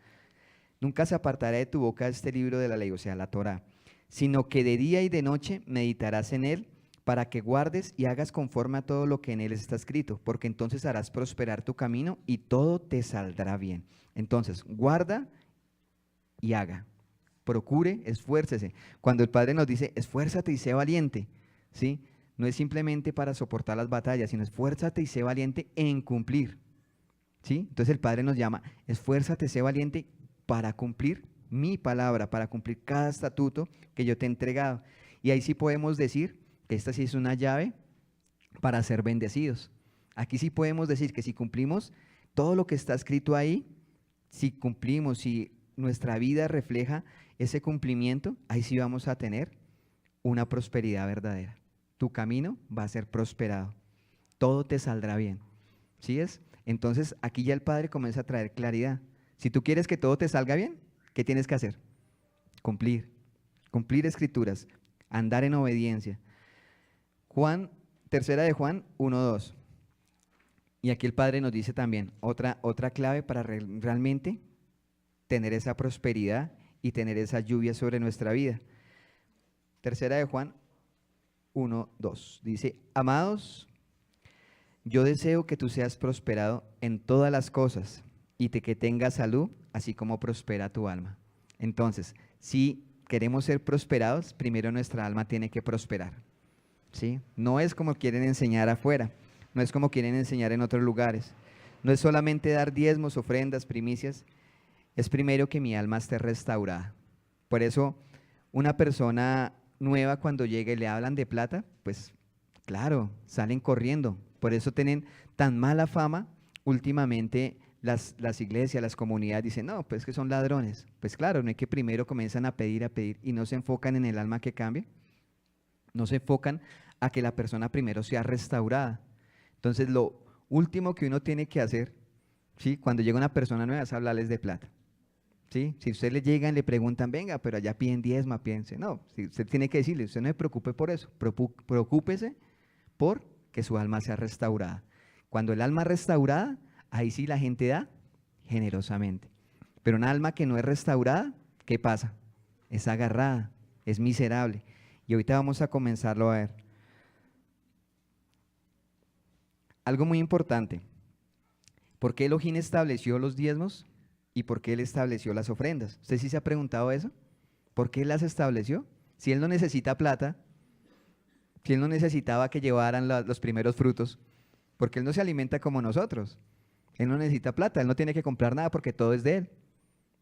Nunca se apartará de tu boca este libro de la ley, o sea, la Torá, sino que de día y de noche meditarás en él, para que guardes y hagas conforme a todo lo que en él está escrito, porque entonces harás prosperar tu camino y todo te saldrá bien. Entonces, guarda y haga. Procure, esfuércese. Cuando el Padre nos dice, esfuérzate y sé valiente, ¿sí? No es simplemente para soportar las batallas, sino esfuérzate y sé valiente en cumplir, ¿sí? Entonces el Padre nos llama, esfuérzate, sé valiente para cumplir mi palabra, para cumplir cada estatuto que yo te he entregado. Y ahí sí podemos decir que esta sí es una llave para ser bendecidos. Aquí sí podemos decir que si cumplimos todo lo que está escrito ahí, si cumplimos, si nuestra vida refleja ese cumplimiento, ahí sí vamos a tener una prosperidad verdadera. Tu camino va a ser prosperado. Todo te saldrá bien. ¿Sí es? Entonces aquí ya el Padre comienza a traer claridad. Si tú quieres que todo te salga bien, ¿qué tienes que hacer? Cumplir. Cumplir escrituras. Andar en obediencia. Tercera de Juan 1:2. Y aquí el Padre nos dice también otra clave para realmente tener esa prosperidad y tener esa lluvia sobre nuestra vida. Tercera de Juan 1:2. Dice, amados, yo deseo que tú seas prosperado en todas las cosas y que tengas salud, así como prospera tu alma. Entonces, si queremos ser prosperados, primero nuestra alma tiene que prosperar, ¿sí? No es como quieren enseñar afuera, no es como quieren enseñar en otros lugares. No es solamente dar diezmos, ofrendas, primicias, es primero que mi alma esté restaurada. Por eso, una persona nueva cuando llega y le hablan de plata, pues claro, salen corriendo. Por eso tienen tan mala fama últimamente las iglesias, las comunidades dicen, no, pues que son ladrones. Pues claro, no es que primero comienzan a pedir y no se enfocan en el alma que cambie, no se enfocan a que la persona primero sea restaurada. Entonces lo último que uno tiene que hacer, ¿sí? Cuando llega una persona nueva es hablarles de plata. ¿Sí? Si usted le llegan, le preguntan, venga, pero allá piden diezma, piense. No, si usted tiene que decirle, usted no se preocupe por eso, preocúpese por que su alma sea restaurada. Cuando el alma es restaurada, ahí sí la gente da generosamente. Pero un alma que no es restaurada, ¿qué pasa? Es agarrada, es miserable. Y ahorita vamos a comenzarlo a ver. Algo muy importante. ¿Por qué Elohim estableció los diezmos? ¿Y por qué Él estableció las ofrendas? ¿Usted sí se ha preguntado eso? ¿Por qué Él las estableció? Si Él no necesita plata, si Él no necesitaba que llevaran los primeros frutos, porque Él no se alimenta como nosotros. Él no necesita plata, Él no tiene que comprar nada porque todo es de Él,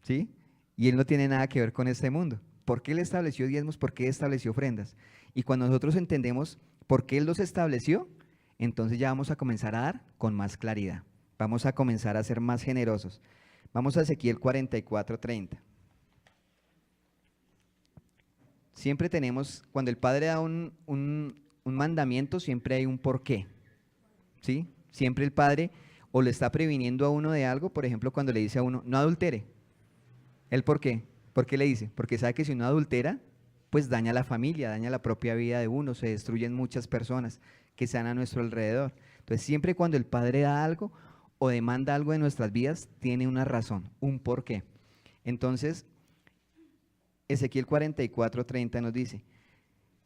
¿sí? Y Él no tiene nada que ver con este mundo. ¿Por qué Él estableció diezmos? ¿Por qué estableció ofrendas? Y cuando nosotros entendemos por qué Él los estableció, entonces ya vamos a comenzar a dar con más claridad. Vamos a comenzar a ser más generosos. Vamos a Ezequiel 44:30. Siempre tenemos, cuando el Padre da un mandamiento, siempre hay un porqué, ¿sí? Siempre el Padre o le está previniendo a uno de algo, por ejemplo, cuando le dice a uno, no adultere. ¿El por qué? ¿Por qué le dice? Porque sabe que si uno adultera, pues daña la familia, daña la propia vida de uno, se destruyen muchas personas que están a nuestro alrededor. Entonces, siempre cuando el Padre da algo o demanda algo de nuestras vidas, tiene una razón, un porqué. Entonces, Ezequiel 44:30 nos dice,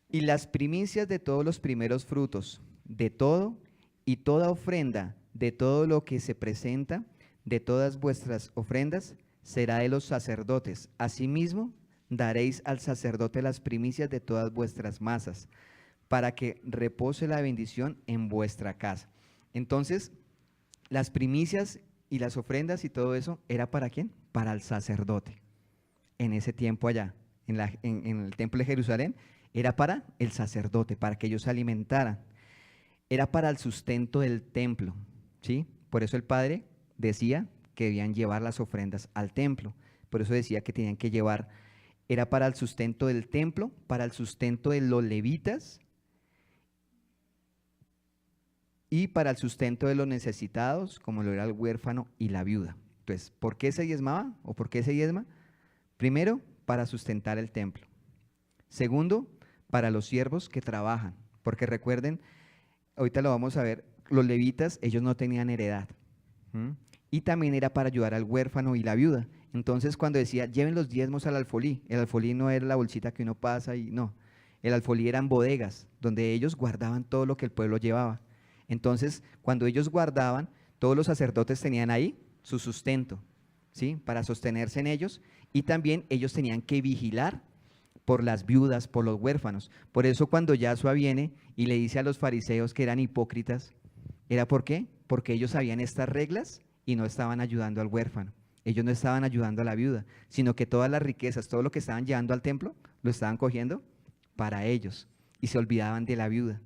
y las primicias de todos los primeros frutos, de todo y toda ofrenda, de todo lo que se presenta, de todas vuestras ofrendas, será de los sacerdotes. Asimismo, daréis al sacerdote las primicias de todas vuestras masas, para que repose la bendición en vuestra casa. Entonces, las primicias y las ofrendas y todo eso, ¿era para quién? Para el sacerdote. En ese tiempo allá, en el templo de Jerusalén, era para el sacerdote, para que ellos se alimentaran. Era para el sustento del templo, ¿sí? Por eso el padre decía que debían llevar las ofrendas al templo. Por eso decía que tenían que llevar, era para el sustento del templo, para el sustento de los levitas y para el sustento de los necesitados, como lo era el huérfano y la viuda. Entonces, ¿por qué se diezmaba o por qué se diezma? Primero, para sustentar el templo. Segundo, para los siervos que trabajan, porque recuerden, ahorita lo vamos a ver, los levitas, ellos no tenían heredad. Y también era para ayudar al huérfano y la viuda. Entonces, cuando decía, lleven los diezmos al alfolí, el alfolí no era la bolsita que uno pasa y no, el alfolí eran bodegas, donde ellos guardaban todo lo que el pueblo llevaba. Entonces, cuando ellos guardaban, todos los sacerdotes tenían ahí su sustento, ¿sí? Para sostenerse en ellos, y también ellos tenían que vigilar por las viudas, por los huérfanos. Por eso cuando Yahshua viene y le dice a los fariseos que eran hipócritas, ¿era por qué? Porque ellos sabían estas reglas y no estaban ayudando al huérfano. Ellos no estaban ayudando a la viuda, sino que todas las riquezas, todo lo que estaban llevando al templo, lo estaban cogiendo para ellos y se olvidaban de la viuda.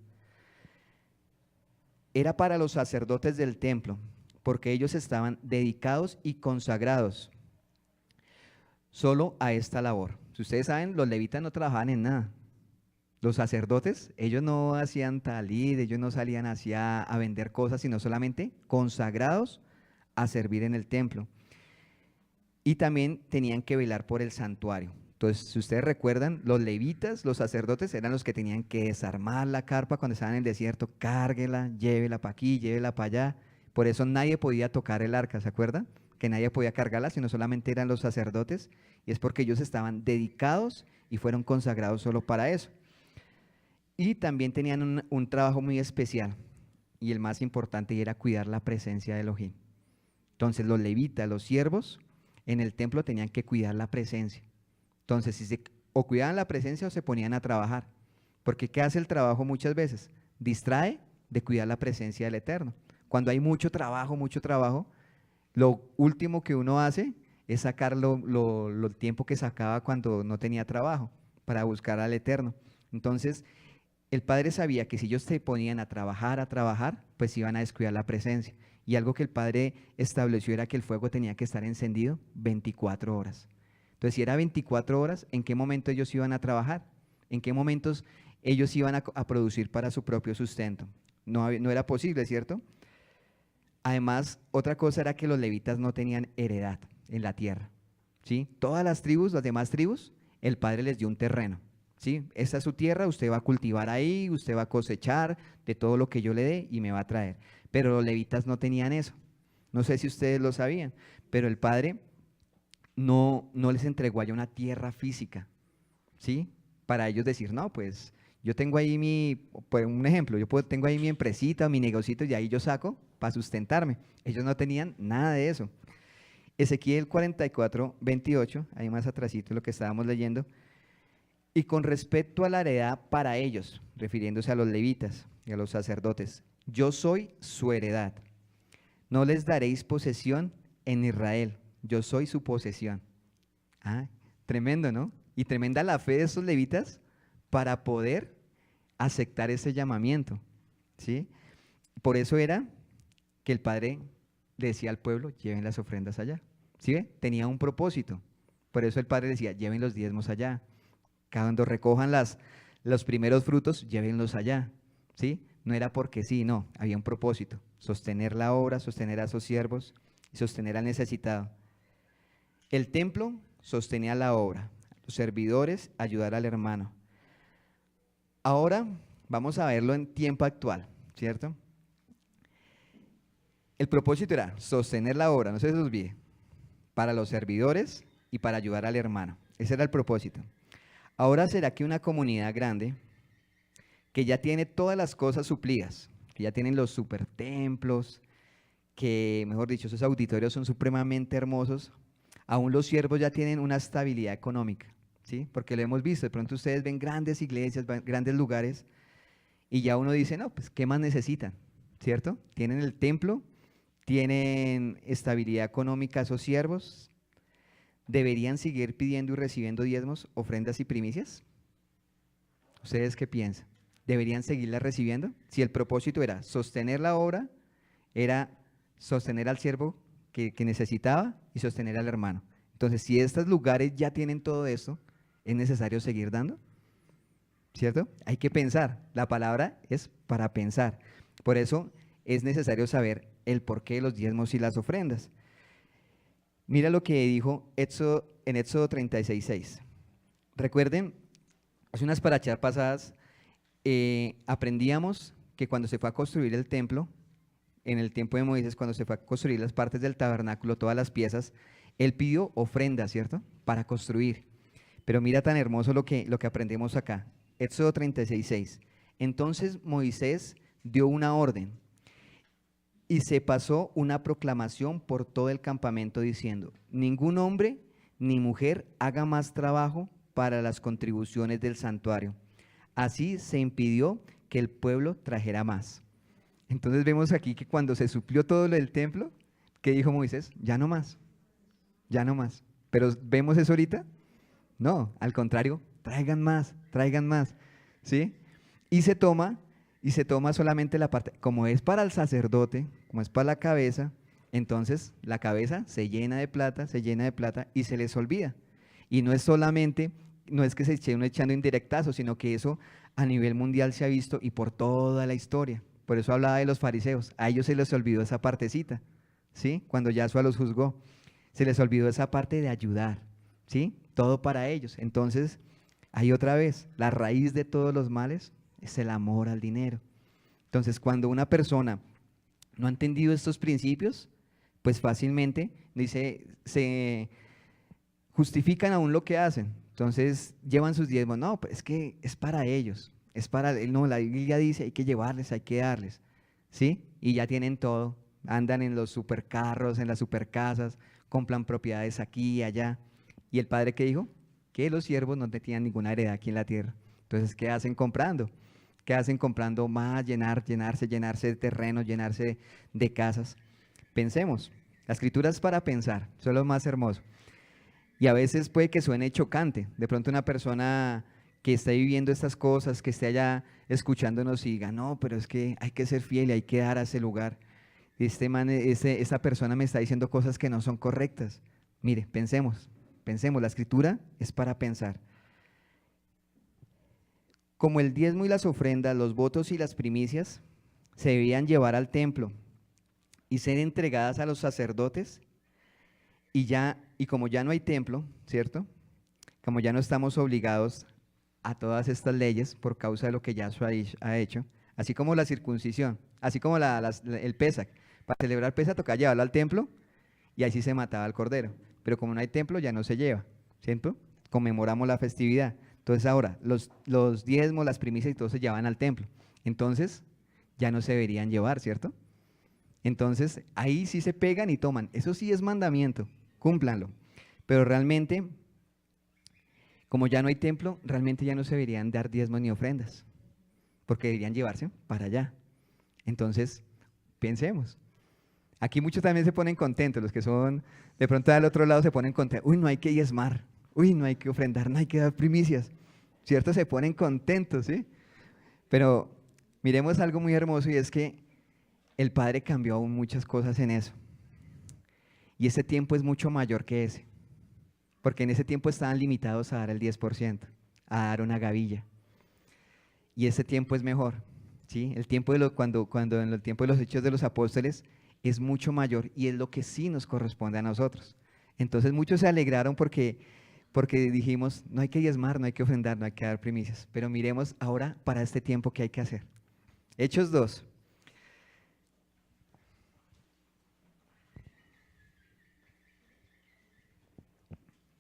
Era para los sacerdotes del templo, porque ellos estaban dedicados y consagrados solo a esta labor. Si ustedes saben, los levitas no trabajaban en nada. Los sacerdotes, ellos no hacían talid, ellos no salían hacia a vender cosas, sino solamente consagrados a servir en el templo. Y también tenían que velar por el santuario. Entonces, si ustedes recuerdan, los levitas, los sacerdotes, eran los que tenían que desarmar la carpa cuando estaban en el desierto, cárguela, llévela para aquí, llévela para allá. Por eso nadie podía tocar el arca, ¿se acuerdan? Que nadie podía cargarla, sino solamente eran los sacerdotes, y es porque ellos estaban dedicados y fueron consagrados solo para eso. Y también tenían un trabajo muy especial, y el más importante, y era cuidar la presencia de Elohim. Entonces, los levitas, los siervos, en el templo tenían que cuidar la presencia. Entonces, o cuidaban la presencia o se ponían a trabajar. Porque ¿qué hace el trabajo muchas veces? Distrae de cuidar la presencia del Eterno. Cuando hay mucho trabajo, lo último que uno hace es sacar el tiempo que sacaba cuando no tenía trabajo para buscar al Eterno. Entonces, el Padre sabía que si ellos se ponían a trabajar, pues iban a descuidar la presencia. Y algo que el Padre estableció era que el fuego tenía que estar encendido 24 horas. Entonces, si era 24 horas, ¿en qué momento ellos iban a trabajar? ¿En qué momentos ellos iban a producir para su propio sustento? No era posible, ¿cierto? Además, otra cosa era que los levitas no tenían heredad en la tierra, ¿sí? Todas las tribus, las demás tribus, el Padre les dio un terreno, ¿sí? Esta es su tierra, usted va a cultivar ahí, usted va a cosechar de todo lo que yo le dé y me va a traer. Pero los levitas no tenían eso. No sé si ustedes lo sabían, pero el Padre no les entregó allá una tierra física, ¿sí? Para ellos decir, no, pues yo tengo ahí por un ejemplo, tengo ahí mi empresita, mi negocito y ahí yo saco para sustentarme. Ellos no tenían nada de eso. Ezequiel 44, 28, ahí más atrasito lo que estábamos leyendo, y con respecto a la heredad para ellos, refiriéndose a los levitas y a los sacerdotes, yo soy su heredad. No les daréis posesión en Israel, yo soy su posesión. Ah, tremendo, ¿no? Y tremenda la fe de esos levitas para poder aceptar ese llamamiento, ¿sí? Por eso era que el Padre le decía al pueblo, lleven las ofrendas allá, ¿sí ve? Tenía un propósito. Por eso el Padre decía, lleven los diezmos allá. Cuando recojan los primeros frutos, llévenlos allá, ¿sí? No era porque sí, no, había un propósito. Sostener la obra, sostener a esos siervos y sostener al necesitado. El templo sostenía la obra, los servidores ayudar al hermano. Ahora vamos a verlo en tiempo actual, ¿cierto? El propósito era sostener la obra, no se les olvide, para los servidores y para ayudar al hermano. Ese era el propósito. Ahora será que una comunidad grande, que ya tiene todas las cosas suplidas, que ya tienen los super templos, que mejor dicho, esos auditorios son supremamente hermosos, aún los siervos ya tienen una estabilidad económica, ¿sí? Porque lo hemos visto, de pronto ustedes ven grandes iglesias, grandes lugares, y ya uno dice, no, pues, ¿qué más necesitan? ¿Cierto? Tienen el templo, ¿Tienen estabilidad económica esos siervos? ¿Deberían seguir pidiendo y recibiendo diezmos, ofrendas y primicias? ¿Ustedes qué piensan? ¿Deberían seguirlas recibiendo? Si el propósito era sostener la obra, era sostener al siervo que necesitaba y sostener al hermano. Entonces, si estos lugares ya tienen todo esto, ¿es necesario seguir dando? ¿Cierto? Hay que pensar. La palabra es para pensar. Por eso es necesario saber el porqué de los diezmos y las ofrendas. Mira lo que dijo en Éxodo 36:6. Recuerden, hace unas parachas pasadas aprendíamos que cuando se fue a construir el templo, en el tiempo de Moisés, cuando se fue a construir las partes del tabernáculo, todas las piezas, él pidió ofrendas, ¿cierto? Para construir. Pero mira tan hermoso lo que aprendemos acá. Éxodo 36:6. Entonces Moisés dio una orden y se pasó una proclamación por todo el campamento diciendo: ningún hombre ni mujer haga más trabajo para las contribuciones del santuario. Así se impidió que el pueblo trajera más. Entonces vemos aquí que cuando se suplió todo lo del templo, ¿qué dijo Moisés? Ya no más, ya no más. Pero ¿vemos eso ahorita? No, al contrario, traigan más, ¿sí? Y se toma solamente la parte, como es para el sacerdote, como es para la cabeza, entonces la cabeza se llena de plata y se les olvida. Y no es solamente, no es que se esté uno echando indirectazos, sino que eso a nivel mundial se ha visto y por toda la historia. Por eso hablaba de los fariseos, a ellos se les olvidó esa partecita, ¿sí? Cuando Yahshua los juzgó, se les olvidó esa parte de ayudar, ¿sí? Todo para ellos. Entonces, ahí otra vez, la raíz de todos los males es el amor al dinero. Entonces, cuando una persona no ha entendido estos principios, pues fácilmente se justifican aún lo que hacen. Entonces, llevan sus diezmos. No, pues es que es para ellos. No, la Biblia dice hay que llevarles, hay que darles. ¿Sí? Y ya tienen todo. Andan en los supercarros, en las supercasas, compran propiedades aquí y allá. ¿Y el padre qué dijo? Que los siervos no tenían ninguna heredad aquí en la tierra. Entonces, ¿qué hacen comprando? ¿Qué hacen comprando más? Llenarse de terrenos, llenarse de casas. Pensemos, la escritura es para pensar, eso es lo más hermoso. Y a veces puede que suene chocante. De pronto una persona que esté viviendo estas cosas, que esté allá escuchándonos y diga: no, pero es que hay que ser fiel y hay que dar a ese lugar. Esta persona me está diciendo cosas que no son correctas. Mire, pensemos, la escritura es para pensar. Como el diezmo y las ofrendas, los votos y las primicias se debían llevar al templo y ser entregadas a los sacerdotes, y como ya no hay templo, ¿cierto? Como ya no estamos obligados a todas estas leyes por causa de lo que Yahshua ha hecho, así como la circuncisión, así como el Pesaj. Para celebrar Pesaj tocaba llevarlo al templo y ahí sí se mataba al cordero. Pero como no hay templo, ya no se lleva, ¿cierto? Conmemoramos la festividad. Entonces ahora, los diezmos, las primicias y todo se llevan al templo. Entonces, ya no se deberían llevar, ¿cierto? Entonces, ahí sí se pegan y toman. Eso sí es mandamiento, cúmplanlo. Pero realmente, como ya no hay templo, realmente ya no se deberían dar diezmos ni ofrendas, porque deberían llevarse para allá. Entonces, pensemos. Aquí muchos también se ponen contentos, los que son de pronto al otro lado se ponen contentos. Uy, no hay que diezmar, uy, no hay que ofrendar, no hay que dar primicias, ¿cierto? Se ponen contentos, ¿sí? Pero miremos algo muy hermoso, y es que el Padre cambió aún muchas cosas en eso. Y ese tiempo es mucho mayor que ese, porque en ese tiempo estaban limitados a dar el 10%, a dar una gavilla. Y ese tiempo es mejor, ¿sí? El tiempo cuando en el tiempo de los Hechos de los Apóstoles es mucho mayor, y es lo que sí nos corresponde a nosotros. Entonces muchos se alegraron porque dijimos: no hay que diezmar, no hay que ofrendar, no hay que dar primicias. Pero miremos ahora para este tiempo qué hay que hacer. Hechos 2.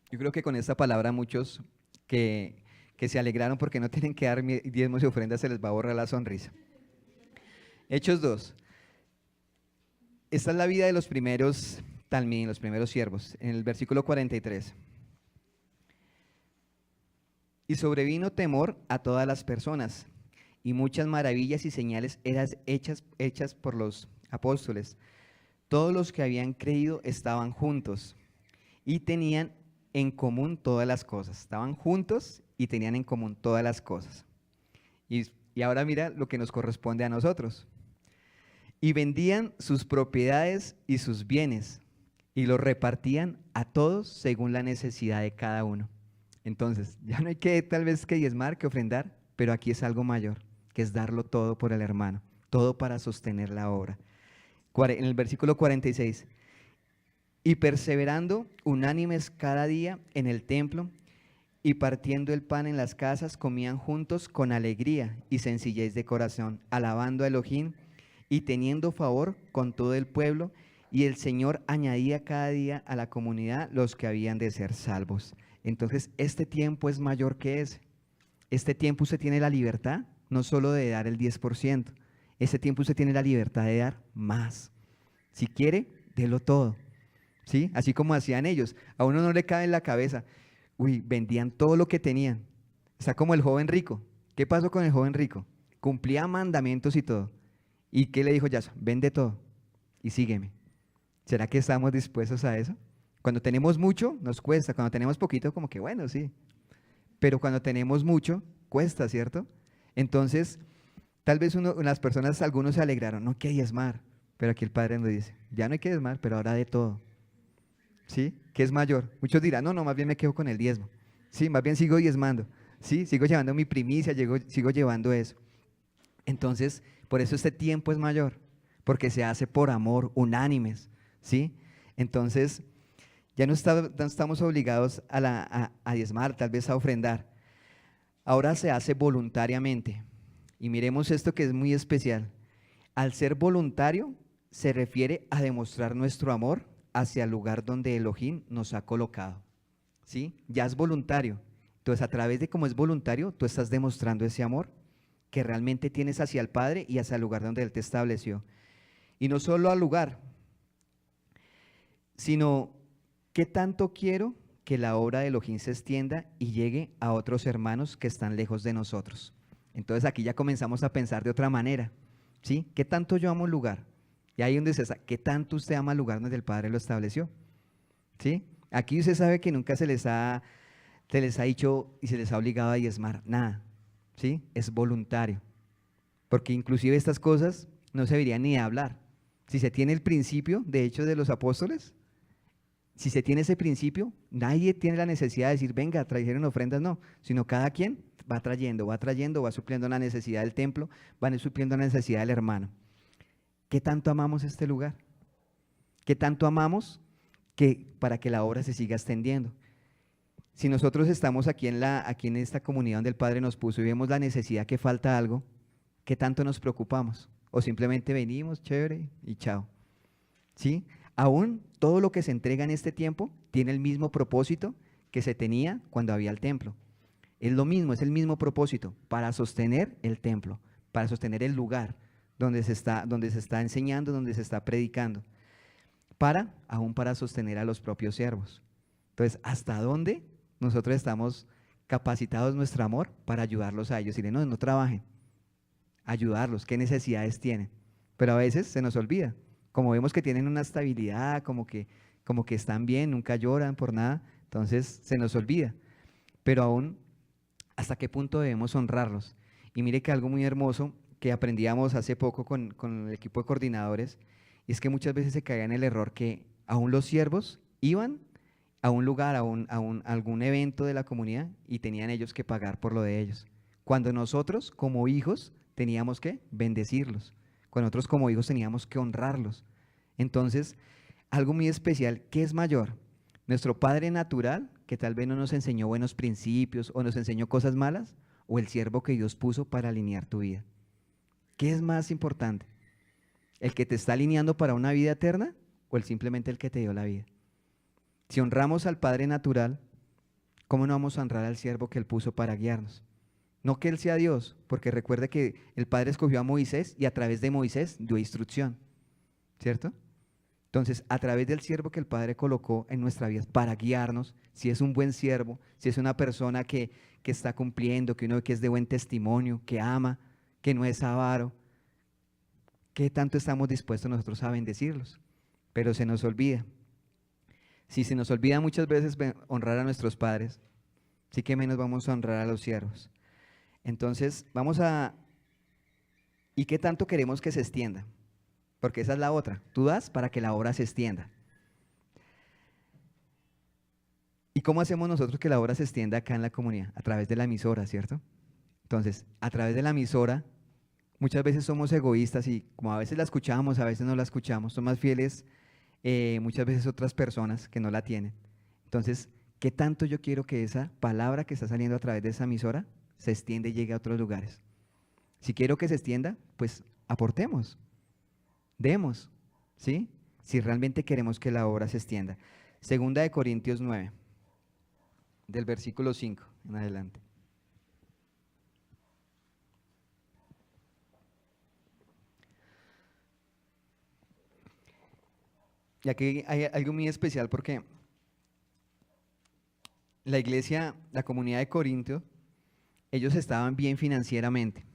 Yo creo que con esta palabra muchos que se alegraron porque no tienen que dar diezmos y ofrendas se les va a borrar la sonrisa. Hechos 2. Esta es la vida de los primeros talmín, los primeros siervos, en el versículo 43. Y sobrevino temor a todas las personas, y muchas maravillas y señales eran hechas por los apóstoles. Todos los que habían creído estaban juntos y tenían en común todas las cosas. Estaban juntos y tenían en común todas las cosas. Y ahora mira lo que nos corresponde a nosotros. Y vendían sus propiedades y sus bienes y los repartían a todos según la necesidad de cada uno. Entonces, ya no hay que tal vez que diezmar, que ofrendar, pero aquí es algo mayor, que es darlo todo por el hermano, todo para sostener la obra. En el versículo 46, y perseverando unánimes cada día en el templo y partiendo el pan en las casas, comían juntos con alegría y sencillez de corazón, alabando a Elohim y teniendo favor con todo el pueblo, y el Señor añadía cada día a la comunidad los que habían de ser salvos. Entonces, este tiempo es mayor que ese. Este tiempo usted tiene la libertad, no solo de dar el 10%, este tiempo usted tiene la libertad de dar más. Si quiere, délo todo. ¿Sí? Así como hacían ellos. A uno no le cabe en la cabeza. Uy, vendían todo lo que tenían. Está como el joven rico. ¿Qué pasó con el joven rico? Cumplía mandamientos y todo. ¿Y qué le dijo Yasua? Vende todo y sígueme. ¿Será que estamos dispuestos a eso? Cuando tenemos mucho, nos cuesta. Cuando tenemos poquito, como que bueno, sí. Pero cuando tenemos mucho, cuesta, ¿cierto? Entonces, tal vez las personas, algunos se alegraron, no hay que diezmar. Pero aquí el Padre nos dice, ya no hay que diezmar, pero ahora de todo. ¿Sí? ¿Qué es mayor? Muchos dirán, no, más bien me quedo con el diezmo. Sí, más bien sigo diezmando. Sí, sigo llevando mi primicia, sigo llevando eso. Entonces, por eso este tiempo es mayor, porque se hace por amor, unánimes. ¿Sí? Entonces, ya no estamos obligados a diezmar, tal vez a ofrendar. Ahora se hace voluntariamente. Y miremos esto que es muy especial. Al ser voluntario, se refiere a demostrar nuestro amor hacia el lugar donde Elohim nos ha colocado. ¿Sí? Ya es voluntario. Entonces, a través de cómo es voluntario, tú estás demostrando ese amor que realmente tienes hacia el Padre y hacia el lugar donde Él te estableció. Y no solo al lugar, sino qué tanto quiero que la obra de Elohim se extienda y llegue a otros hermanos que están lejos de nosotros. Entonces aquí ya comenzamos a pensar de otra manera. ¿Sí? ¿Qué tanto yo amo el lugar? Y ahí donde se está, ¿qué tanto usted ama el lugar donde el Padre lo estableció? ¿Sí? Aquí usted sabe que nunca se les ha dicho y se les ha obligado a diezmar, nada. ¿Sí? Es voluntario. Porque inclusive estas cosas no se deberían ni hablar. Si se tiene el principio de Hechos de los Apóstoles, si se tiene ese principio, nadie tiene la necesidad de decir, venga, trajeron ofrendas, no, sino cada quien va trayendo, va supliendo la necesidad del templo, va supliendo la necesidad del hermano. ¿Qué tanto amamos este lugar? ¿Qué tanto amamos para que la obra se siga extendiendo? Si nosotros estamos aquí en esta comunidad donde el Padre nos puso y vemos la necesidad que falta algo, ¿qué tanto nos preocupamos? O simplemente venimos, chévere, y chao. ¿Sí? Aún todo lo que se entrega en este tiempo tiene el mismo propósito que se tenía cuando había el templo. Es lo mismo, es el mismo propósito, para sostener el templo, para sostener el lugar donde se está enseñando, donde se está predicando, aún para sostener a los propios siervos. Entonces, ¿hasta dónde nosotros estamos capacitados nuestro amor para ayudarlos a ellos? Y no trabajen, ayudarlos, ¿qué necesidades tienen? Pero a veces se nos olvida. Como vemos que tienen una estabilidad, como que están bien, nunca lloran por nada, entonces se nos olvida. Pero aún, ¿hasta qué punto debemos honrarlos? Y mire que algo muy hermoso que aprendíamos hace poco con el equipo de coordinadores, y es que muchas veces se caía en el error que aún los siervos iban a un lugar, a algún evento de la comunidad y tenían ellos que pagar por lo de ellos. Cuando nosotros como hijos teníamos que bendecirlos. Cuando nosotros como hijos teníamos que honrarlos. Entonces, algo muy especial, ¿qué es mayor? ¿Nuestro padre natural, que tal vez no nos enseñó buenos principios o nos enseñó cosas malas? ¿O el siervo que Dios puso para alinear tu vida? ¿Qué es más importante? ¿El que te está alineando para una vida eterna o simplemente el que te dio la vida? Si honramos al padre natural, ¿cómo no vamos a honrar al siervo que Él puso para guiarnos? No que Él sea Dios, porque recuerde que el Padre escogió a Moisés y a través de Moisés dio instrucción, ¿cierto? Entonces, a través del siervo que el Padre colocó en nuestra vida para guiarnos, si es un buen siervo, si es una persona que está cumpliendo, que uno ve que es de buen testimonio, que ama, que no es avaro, ¿qué tanto estamos dispuestos nosotros a bendecirlos? pero se nos olvida. Si se nos olvida muchas veces honrar a nuestros padres, sí que menos vamos a honrar a los siervos. Entonces, ¿y qué tanto queremos que se extienda? Porque esa es la otra. Tú das para que la obra se extienda. ¿Y cómo hacemos nosotros que la obra se extienda acá en la comunidad? A través de la emisora, ¿cierto? Entonces, a través de la emisora, muchas veces somos egoístas y como a veces la escuchamos, a veces no la escuchamos, son más fieles muchas veces otras personas que no la tienen. Entonces, ¿qué tanto yo quiero que esa palabra que está saliendo a través de esa emisora se extienda y llegue a otros lugares? Si quiero que se extienda, pues aportemos, demos, ¿sí? Si realmente queremos que la obra se extienda. Segunda de Corintios 9, del versículo 5 en adelante. Y aquí hay algo muy especial porque la iglesia, la comunidad de Corinto, ellos estaban bien financieramente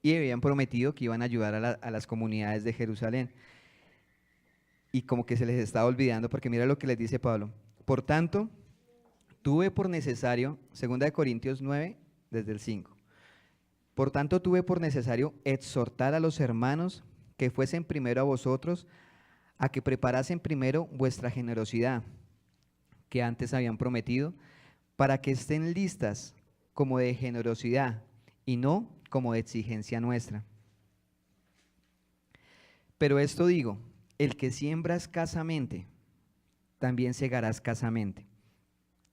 y habían prometido que iban a ayudar a las comunidades de Jerusalén. Y como que se les estaba olvidando, porque mira lo que les dice Pablo. Por tanto, tuve por necesario, 2 Corintios 9, desde el 5. Por tanto, tuve por necesario exhortar a los hermanos que fuesen primero a vosotros, a que preparasen primero vuestra generosidad, que antes habían prometido, para que estén listas como de generosidad y no como de exigencia nuestra. Pero esto digo, el que siembra escasamente, también segará escasamente.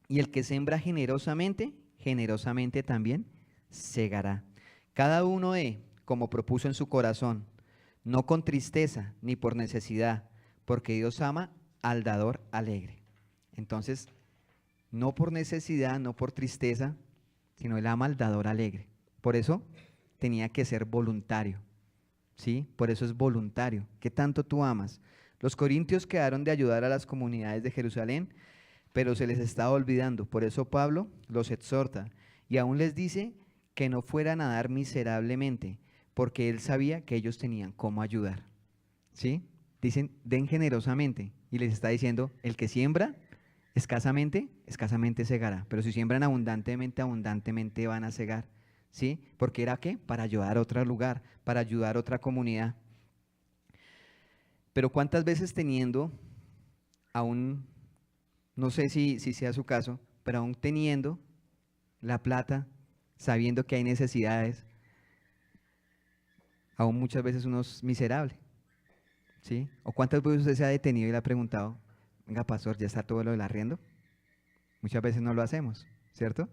Y el que siembra generosamente, generosamente también segará. Cada uno como propuso en su corazón, no con tristeza ni por necesidad, porque Dios ama al dador alegre. Entonces, no por necesidad, no por tristeza, sino Él ama al dador alegre. Por eso tenía que ser voluntario, ¿sí? Por eso es voluntario. ¿Qué tanto tú amas? Los corintios quedaron de ayudar a las comunidades de Jerusalén, pero se les estaba olvidando. Por eso Pablo los exhorta y aún les dice que no fueran a dar miserablemente, porque él sabía que ellos tenían cómo ayudar, ¿sí? Dicen, den generosamente, y les está diciendo, el que siembra escasamente, escasamente segará, pero si siembran abundantemente, abundantemente van a segar, ¿sí? Porque ¿era qué? Para ayudar a otro lugar, para ayudar a otra comunidad. Pero ¿cuántas veces teniendo, aún, no sé si sea su caso, pero aún teniendo la plata, sabiendo que hay necesidades, aún muchas veces uno es miserable, ¿sí? ¿O cuántas veces usted se ha detenido y le ha preguntado, venga, pastor, ¿ya está todo lo del arriendo? Muchas veces no lo hacemos, ¿cierto?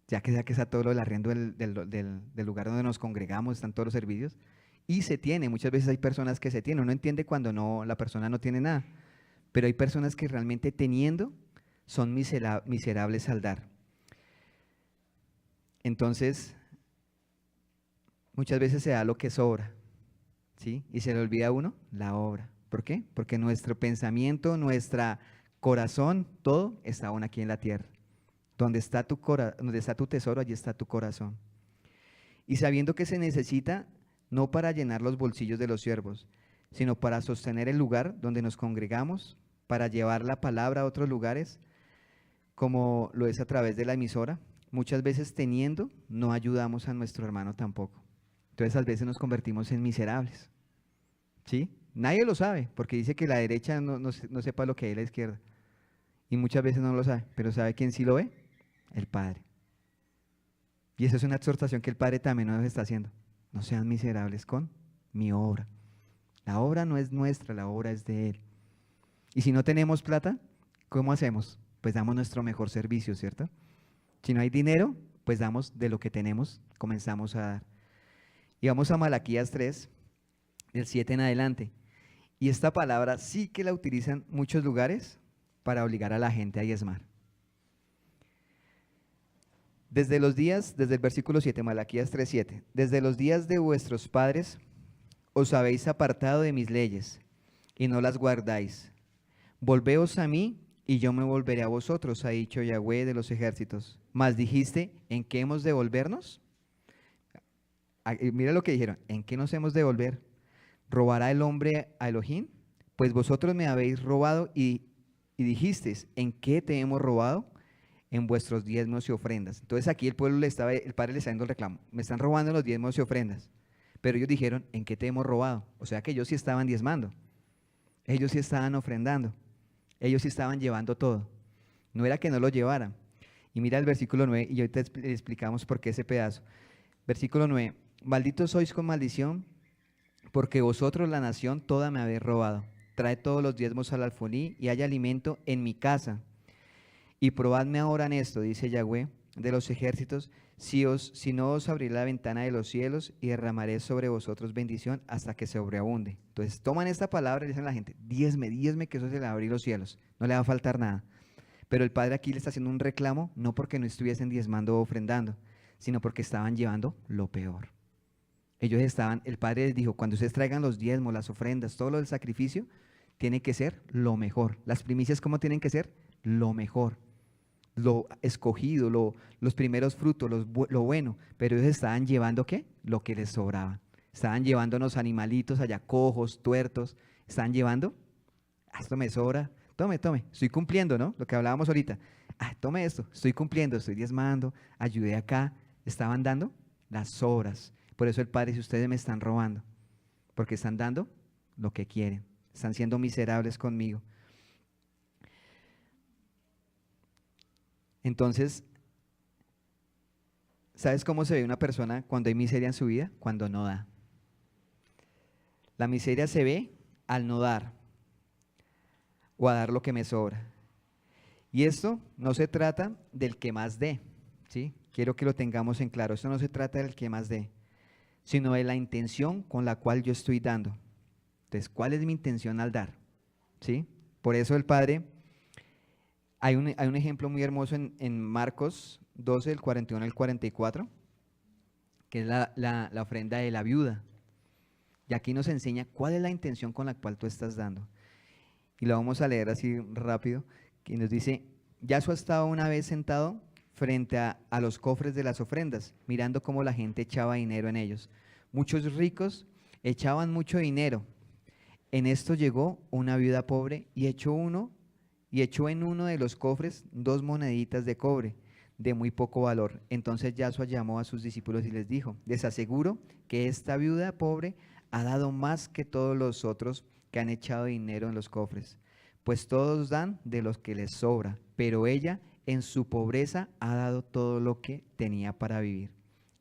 Ya que está todo lo del arriendo del lugar donde nos congregamos, están todos los servicios, y se tiene, muchas veces hay personas que se tienen, uno entiende cuando no, la persona no tiene nada, pero hay personas que realmente teniendo son miserables al dar. Entonces, muchas veces se da lo que sobra, ¿sí? Y se le olvida a uno la obra. ¿Por qué? Porque nuestro pensamiento, nuestro corazón, todo está aún aquí en la tierra. Donde está tu tesoro, allí está tu corazón. Y sabiendo que se necesita no para llenar los bolsillos de los siervos, sino para sostener el lugar donde nos congregamos, para llevar la palabra a otros lugares, como lo es a través de la emisora. Muchas veces teniendo, no ayudamos a nuestro hermano tampoco. Entonces, a veces nos convertimos en miserables, ¿sí? Nadie lo sabe, porque dice que la derecha no sepa lo que hay la izquierda. Y muchas veces no lo sabe, pero ¿sabe quién sí lo ve? El Padre. Y esa es una exhortación que el Padre también nos está haciendo. No sean miserables con mi obra. La obra no es nuestra, la obra es de Él. Y si no tenemos plata, ¿cómo hacemos? Pues damos nuestro mejor servicio, ¿cierto? Si no hay dinero, pues damos de lo que tenemos, comenzamos a dar. Y vamos a Malaquías 3, del 7 en adelante. Y esta palabra sí que la utilizan muchos lugares para obligar a la gente a diezmar. Desde el versículo 7, Malaquías 3, 7. Desde los días de vuestros padres os habéis apartado de mis leyes y no las guardáis. Volveos a mí y yo me volveré a vosotros, ha dicho Yahweh de los ejércitos. Mas dijiste, ¿en qué hemos de volvernos? Mira lo que dijeron, ¿en qué nos hemos de volver? ¿Robará el hombre a Elohim? Pues vosotros me habéis robado y dijisteis, ¿en qué te hemos robado? En vuestros diezmos y ofrendas. Entonces aquí el pueblo el padre le está dando el reclamo, me están robando los diezmos y ofrendas. Pero ellos dijeron, ¿en qué te hemos robado? O sea que ellos sí estaban diezmando, ellos sí estaban ofrendando, ellos sí estaban llevando todo. No era que no lo llevaran. Y mira el versículo 9 y ahorita explicamos por qué ese pedazo. Versículo 9, malditos sois con maldición, porque vosotros la nación toda me habéis robado. Trae todos los diezmos al alfolí y haya alimento en mi casa. Y probadme ahora en esto, dice Yahweh de los ejércitos, si no os abriré la ventana de los cielos y derramaré sobre vosotros bendición hasta que sobreabunde. Entonces toman esta palabra y dicen a la gente, diezme, diezme, que eso se le va a abrir los cielos, no le va a faltar nada. Pero el padre aquí le está haciendo un reclamo, no porque no estuviesen diezmando o ofrendando, sino porque estaban llevando lo peor. Ellos estaban, el padre les dijo, cuando ustedes traigan los diezmos, las ofrendas, todo lo del sacrificio, tiene que ser lo mejor. Las primicias, ¿cómo tienen que ser? Lo mejor, lo escogido, los primeros frutos, lo bueno. Pero ellos estaban llevando, ¿qué? Lo que les sobraba. Estaban llevando los animalitos allá, cojos, tuertos. Estaban llevando, esto me sobra, tome, tome, estoy cumpliendo, ¿no? Lo que hablábamos ahorita. Tome esto, estoy cumpliendo, estoy diezmando, ayudé acá. Estaban dando las sobras. Por eso el Padre dice, ustedes me están robando, porque están dando lo que quieren, están siendo miserables conmigo. Entonces, ¿sabes cómo se ve una persona cuando hay miseria en su vida? Cuando no da. La miseria se ve al no dar o a dar lo que me sobra. Y esto no se trata del que más dé, ¿sí? Quiero que lo tengamos en claro. Esto no se trata del que más dé, sino de la intención con la cual yo estoy dando. Entonces, ¿cuál es mi intención al dar? ¿Sí? Por eso el Padre, hay un ejemplo muy hermoso en Marcos 12, del 41 al 44, que es la ofrenda de la viuda. Y aquí nos enseña cuál es la intención con la cual tú estás dando. Y lo vamos a leer así rápido, que nos dice, Yahshua estaba una vez sentado frente a los cofres de las ofrendas, mirando cómo la gente echaba dinero en ellos. Muchos ricos echaban mucho dinero. En esto llegó una viuda pobre y echó en uno de los cofres 2 moneditas de cobre de muy poco valor. Entonces Yahshua llamó a sus discípulos y les dijo, les aseguro que esta viuda pobre ha dado más que todos los otros que han echado dinero en los cofres, pues todos dan de los que les sobra, pero ella en su pobreza ha dado todo lo que tenía para vivir.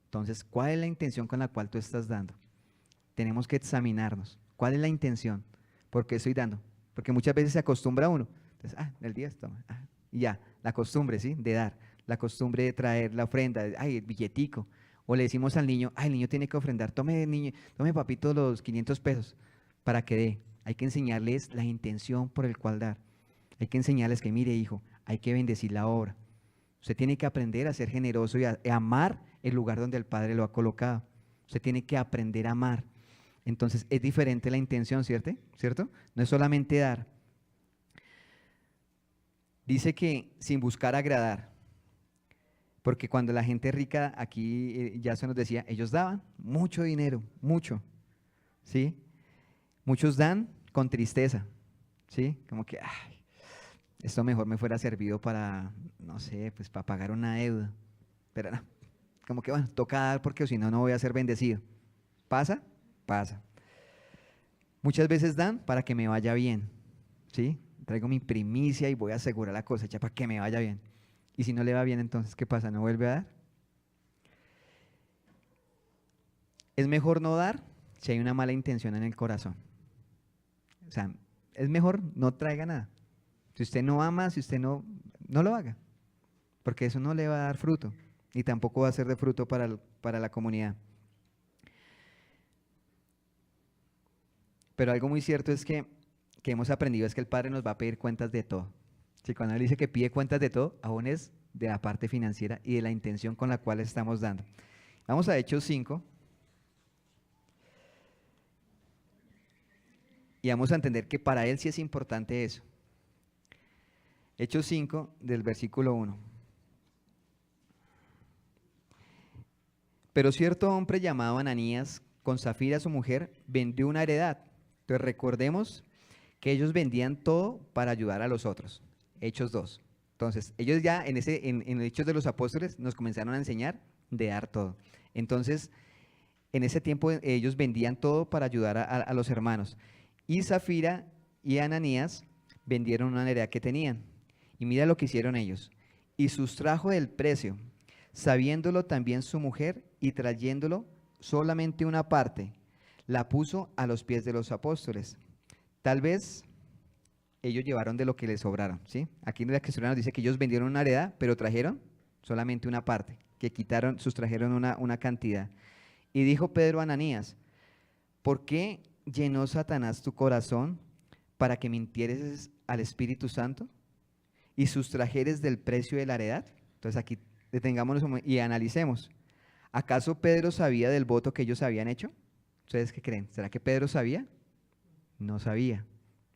Entonces, ¿cuál es la intención con la cual tú estás dando? Tenemos que examinarnos. ¿Cuál es la intención? ¿Por qué estoy dando? Porque muchas veces se acostumbra uno. Entonces, el 10, toma. Y ya, la costumbre, ¿sí? De dar. La costumbre de traer la ofrenda, el billetico. O le decimos al niño, el niño tiene que ofrendar. Tome, niño, tome papito los 500 pesos para que dé. Hay que enseñarles la intención por el cual dar. Hay que enseñarles que, mire, hijo, hay que bendecir la obra. Usted tiene que aprender a ser generoso y a amar el lugar donde el Padre lo ha colocado. Usted tiene que aprender a amar. Entonces es diferente la intención, ¿cierto? ¿Cierto? No es solamente dar. Dice que sin buscar agradar, porque cuando la gente rica, aquí ya se nos decía, ellos daban mucho dinero, mucho, ¿sí? Muchos dan con tristeza, ¿sí? Como que, esto mejor me fuera servido para, no sé, pues para pagar una deuda. Pero no, como que bueno, toca dar porque si no, no voy a ser bendecido. ¿Pasa? Pasa. Muchas veces dan para que me vaya bien, ¿sí? Traigo mi primicia y voy a asegurar la cosecha para que me vaya bien. Y si no le va bien, entonces, ¿qué pasa? ¿No vuelve a dar? Es mejor no dar si hay una mala intención en el corazón. O sea, es mejor no traiga nada. Si usted no ama, si usted no lo haga, porque eso no le va a dar fruto y tampoco va a ser de fruto para la comunidad. Pero algo muy cierto es que hemos aprendido es que el Padre nos va a pedir cuentas de todo. Si cuando Él dice que pide cuentas de todo, aún es de la parte financiera y de la intención con la cual estamos dando. Vamos a Hechos 5 y vamos a entender que para Él sí es importante eso. Hechos 5 del versículo 1. Pero cierto hombre llamado Ananías, con Zafira su mujer, vendió una heredad. Entonces recordemos que ellos vendían todo para ayudar a los otros. Hechos 2. Entonces, ellos ya en Hechos de los Apóstoles nos comenzaron a enseñar de dar todo. Entonces, en ese tiempo ellos vendían todo para ayudar a los hermanos. Y Zafira y Ananías vendieron una heredad que tenían. Y mira lo que hicieron ellos. Y sustrajo del precio, sabiéndolo también su mujer, y trayéndolo solamente una parte, la puso a los pies de los apóstoles. Tal vez ellos llevaron de lo que les sobraron, ¿sí? Aquí en la escritura nos dice que ellos vendieron una heredad, pero trajeron solamente una parte, que sustrajeron una cantidad. Y dijo Pedro a Ananías: ¿por qué llenó Satanás tu corazón para que mintieres al Espíritu Santo y sustrajeres del precio de la heredad? Entonces aquí detengámonos y analicemos. ¿Acaso Pedro sabía del voto que ellos habían hecho? ¿Ustedes qué creen? ¿Será que Pedro sabía? No sabía.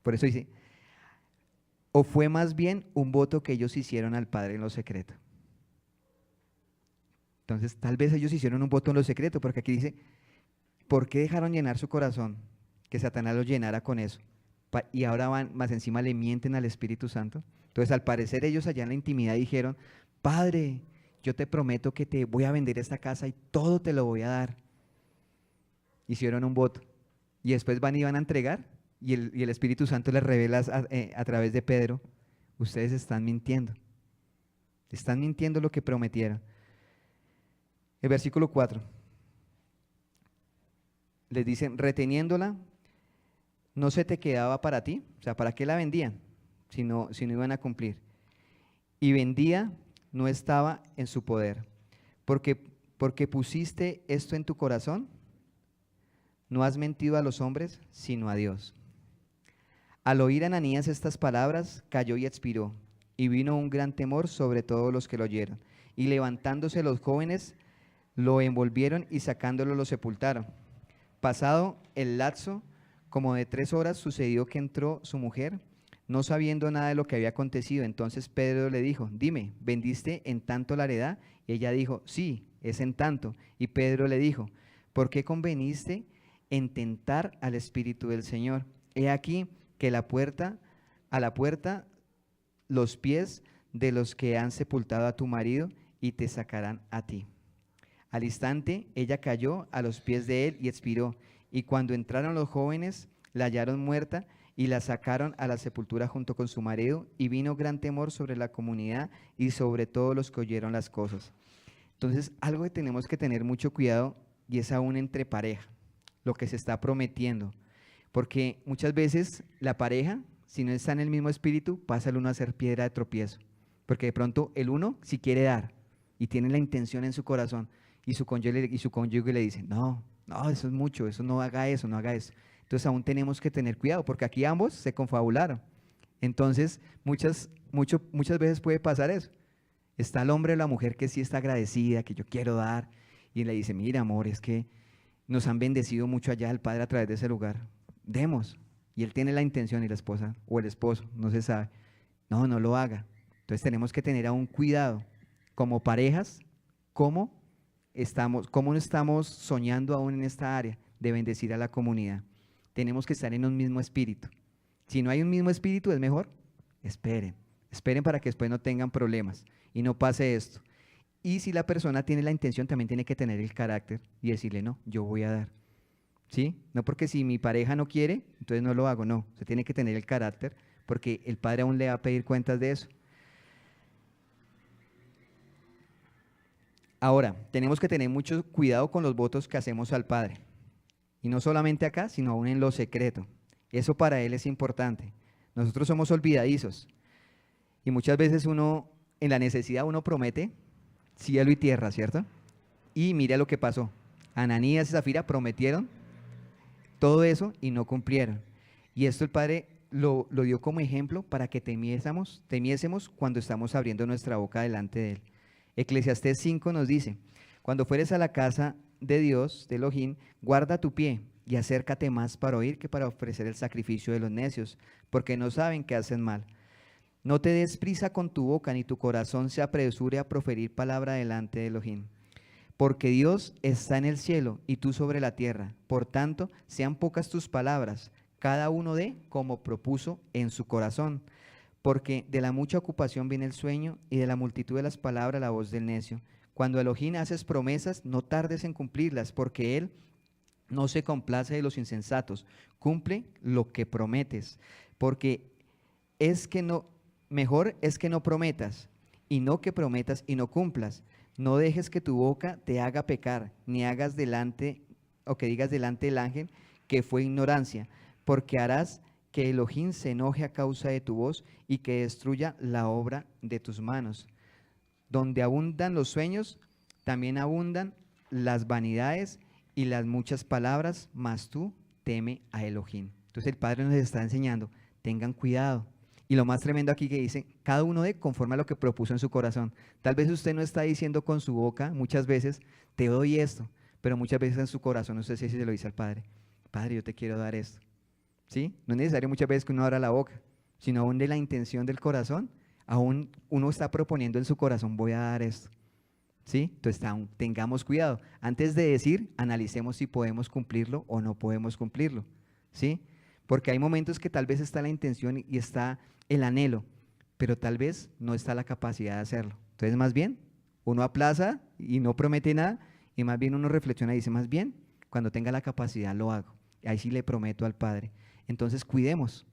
Por eso dice, ¿o fue más bien un voto que ellos hicieron al Padre en lo secreto? Entonces, tal vez ellos hicieron un voto en lo secreto, porque aquí dice, ¿por qué dejaron llenar su corazón? Que Satanás los llenara con eso. Y ahora van, más encima le mienten al Espíritu Santo. Entonces, al parecer ellos allá en la intimidad dijeron, Padre, yo te prometo que te voy a vender esta casa y todo te lo voy a dar. Hicieron un voto. Y después van y van a entregar, y el Espíritu Santo les revela a través de Pedro, ustedes están mintiendo. Están mintiendo lo que prometieron. El versículo 4. Les dicen, reteniéndola, ¿no se te quedaba para ti? O sea, ¿para qué la vendían? Si no iban a cumplir. Y vendía, no estaba en su poder. Porque pusiste esto en tu corazón, no has mentido a los hombres, sino a Dios. Al oír Ananías estas palabras, cayó y expiró, y vino un gran temor sobre todos los que lo oyeron. Y levantándose los jóvenes, lo envolvieron y sacándolo lo sepultaron. Pasado el lapso, como de 3 horas, sucedió que entró su mujer, no sabiendo nada de lo que había acontecido. Entonces Pedro le dijo, dime, ¿vendiste en tanto la heredad? Y ella dijo, sí, es en tanto. Y Pedro le dijo, ¿por qué conveniste en tentar al Espíritu del Señor? He aquí que a la puerta los pies de los que han sepultado a tu marido y te sacarán a ti. Al instante ella cayó a los pies de él y expiró. Y cuando entraron los jóvenes, la hallaron muerta y la sacaron a la sepultura junto con su marido, y vino gran temor sobre la comunidad y sobre todos los que oyeron las cosas. Entonces, algo que tenemos que tener mucho cuidado, y es aún entre pareja, lo que se está prometiendo. Porque muchas veces la pareja, si no está en el mismo espíritu, pasa el uno a ser piedra de tropiezo. Porque de pronto el uno sí quiere dar y tiene la intención en su corazón, y su cónyuge le dice, no, eso es mucho, eso no haga eso, no haga eso. Entonces aún tenemos que tener cuidado, porque aquí ambos se confabularon. Entonces muchas veces puede pasar eso. Está el hombre o la mujer que sí está agradecida, que yo quiero dar, y le dice, mira amor, es que nos han bendecido mucho allá el Padre a través de ese lugar, demos. Y él tiene la intención, y la esposa o el esposo, no se sabe, no lo haga. Entonces tenemos que tener aún cuidado como parejas, cómo no estamos soñando aún en esta área de bendecir a la comunidad. Tenemos que estar en un mismo espíritu. Si no hay un mismo espíritu, es mejor, esperen para que después no tengan problemas y no pase esto. Y si la persona tiene la intención, también tiene que tener el carácter y decirle, no, yo voy a dar. ¿Sí? No porque si mi pareja no quiere, entonces no lo hago, no. Se tiene que tener el carácter, porque el Padre aún le va a pedir cuentas de eso. Ahora, tenemos que tener mucho cuidado con los votos que hacemos al Padre. Y no solamente acá, sino aún en lo secreto. Eso para Él es importante. Nosotros somos olvidadizos. Y muchas veces en la necesidad uno promete cielo y tierra, ¿cierto? Y mira lo que pasó. Ananías y Zafira prometieron todo eso y no cumplieron. Y esto el Padre lo dio como ejemplo para que temiésemos cuando estamos abriendo nuestra boca delante de Él. Eclesiastés 5 nos dice, cuando fueres a la casa de Dios, de Elohim, guarda tu pie y acércate más para oír que para ofrecer el sacrificio de los necios, porque no saben que hacen mal. No te des prisa con tu boca, ni tu corazón se apresure a proferir palabra delante de Elohim. Porque Dios está en el cielo y tú sobre la tierra. Por tanto, sean pocas tus palabras, cada uno dé como propuso en su corazón, porque de la mucha ocupación viene el sueño y de la multitud de las palabras la voz del necio. Cuando Elohim haces promesas, no tardes en cumplirlas, porque Él no se complace de los insensatos. Cumple lo que prometes, porque es que no, mejor es que no prometas, y no que prometas y no cumplas. No dejes que tu boca te haga pecar, ni hagas delante o que digas delante del ángel que fue ignorancia, porque harás que Elohim se enoje a causa de tu voz y que destruya la obra de tus manos. Donde abundan los sueños, también abundan las vanidades y las muchas palabras, mas tú teme a Elohim. Entonces el Padre nos está enseñando, tengan cuidado. Y lo más tremendo aquí que dice, cada uno de conforme a lo que propuso en su corazón. Tal vez usted no está diciendo con su boca muchas veces, te doy esto, pero muchas veces en su corazón usted sí se lo dice al Padre, Padre, yo te quiero dar esto. ¿Sí? No es necesario muchas veces que uno abra la boca, sino aún de la intención del corazón, aún uno está proponiendo en su corazón, voy a dar esto. ¿Sí? Entonces tengamos cuidado. Antes de decir, analicemos si podemos cumplirlo o no podemos cumplirlo. ¿Sí? Porque hay momentos que tal vez está la intención y está el anhelo, pero tal vez no está la capacidad de hacerlo. Entonces, más bien, uno aplaza y no promete nada, y más bien uno reflexiona y dice, más bien, cuando tenga la capacidad lo hago. Ahí sí le prometo al Padre. Entonces, cuidémonos.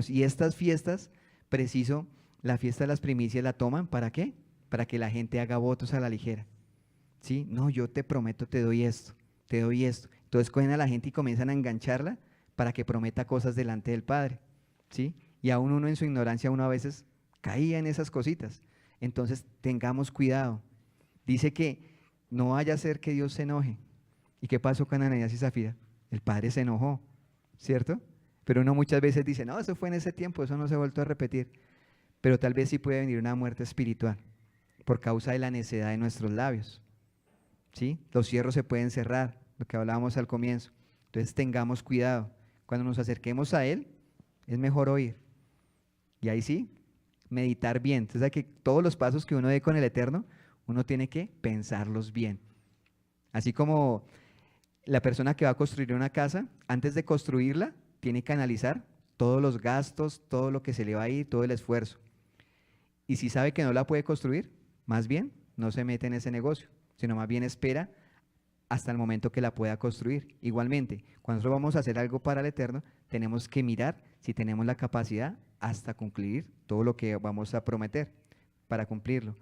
Y estas fiestas, preciso, la fiesta de las primicias la toman, ¿para qué? Para que la gente haga votos a la ligera. ¿Sí? No, yo te prometo, te doy esto, te doy esto. Entonces cogen a la gente y comienzan a engancharla para que prometa cosas delante del Padre. ¿Sí? Y aún uno en su ignorancia, uno a veces caía en esas cositas. Entonces tengamos cuidado. Dice que no vaya a ser que Dios se enoje. ¿Y qué pasó con Ananías y Zafira? El Padre se enojó, ¿cierto? Pero uno muchas veces dice, no, eso fue en ese tiempo, eso no se ha vuelto a repetir. Pero tal vez sí puede venir una muerte espiritual por causa de la necedad de nuestros labios. ¿Sí? Los cierros se pueden cerrar, lo que hablábamos al comienzo. Entonces tengamos cuidado. Cuando nos acerquemos a Él, es mejor oír. Y ahí sí, meditar bien. Entonces hay que todos los pasos que uno dé con el Eterno, uno tiene que pensarlos bien. Así como la persona que va a construir una casa, antes de construirla, tiene que analizar todos los gastos, todo lo que se le va a ir, todo el esfuerzo. Y si sabe que no la puede construir, más bien no se mete en ese negocio, sino más bien espera hasta el momento que la pueda construir. Igualmente, cuando nosotros vamos a hacer algo para el Eterno, tenemos que mirar si tenemos la capacidad hasta concluir todo lo que vamos a prometer para cumplirlo.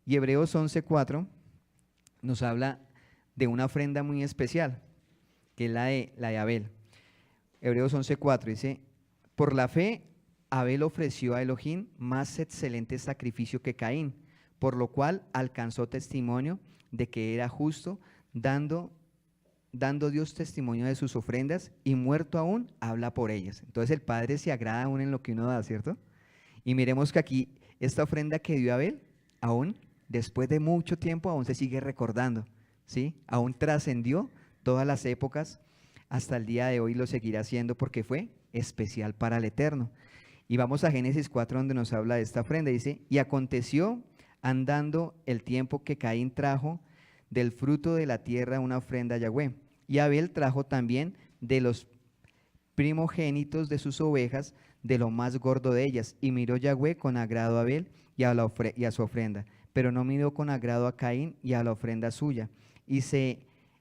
Y Hebreos 11:4 nos habla de una ofrenda muy especial, que es la de Abel. Hebreos 11:4 dice, por la fe Abel ofreció a Elohim más excelente sacrificio que Caín, por lo cual alcanzó testimonio de que era justo, dando Dios testimonio de sus ofrendas, y muerto aún habla por ellas. Entonces el Padre se agrada aún en lo que uno da, ¿cierto? Y miremos que aquí esta ofrenda que dio Abel, aún después de mucho tiempo, aún se sigue recordando, ¿sí? Aún trascendió todas las épocas, hasta el día de hoy lo seguirá haciendo porque fue especial para el Eterno. Y vamos a Génesis 4 donde nos habla de esta ofrenda. Dice, y aconteció andando el tiempo que Caín trajo del fruto de la tierra una ofrenda a Yahweh. Y Abel trajo también de los primogénitos de sus ovejas, de lo más gordo de ellas. Y miró Yahweh con agrado a Abel y a su ofrenda, pero no miró con agrado a Caín y a la ofrenda suya. Y se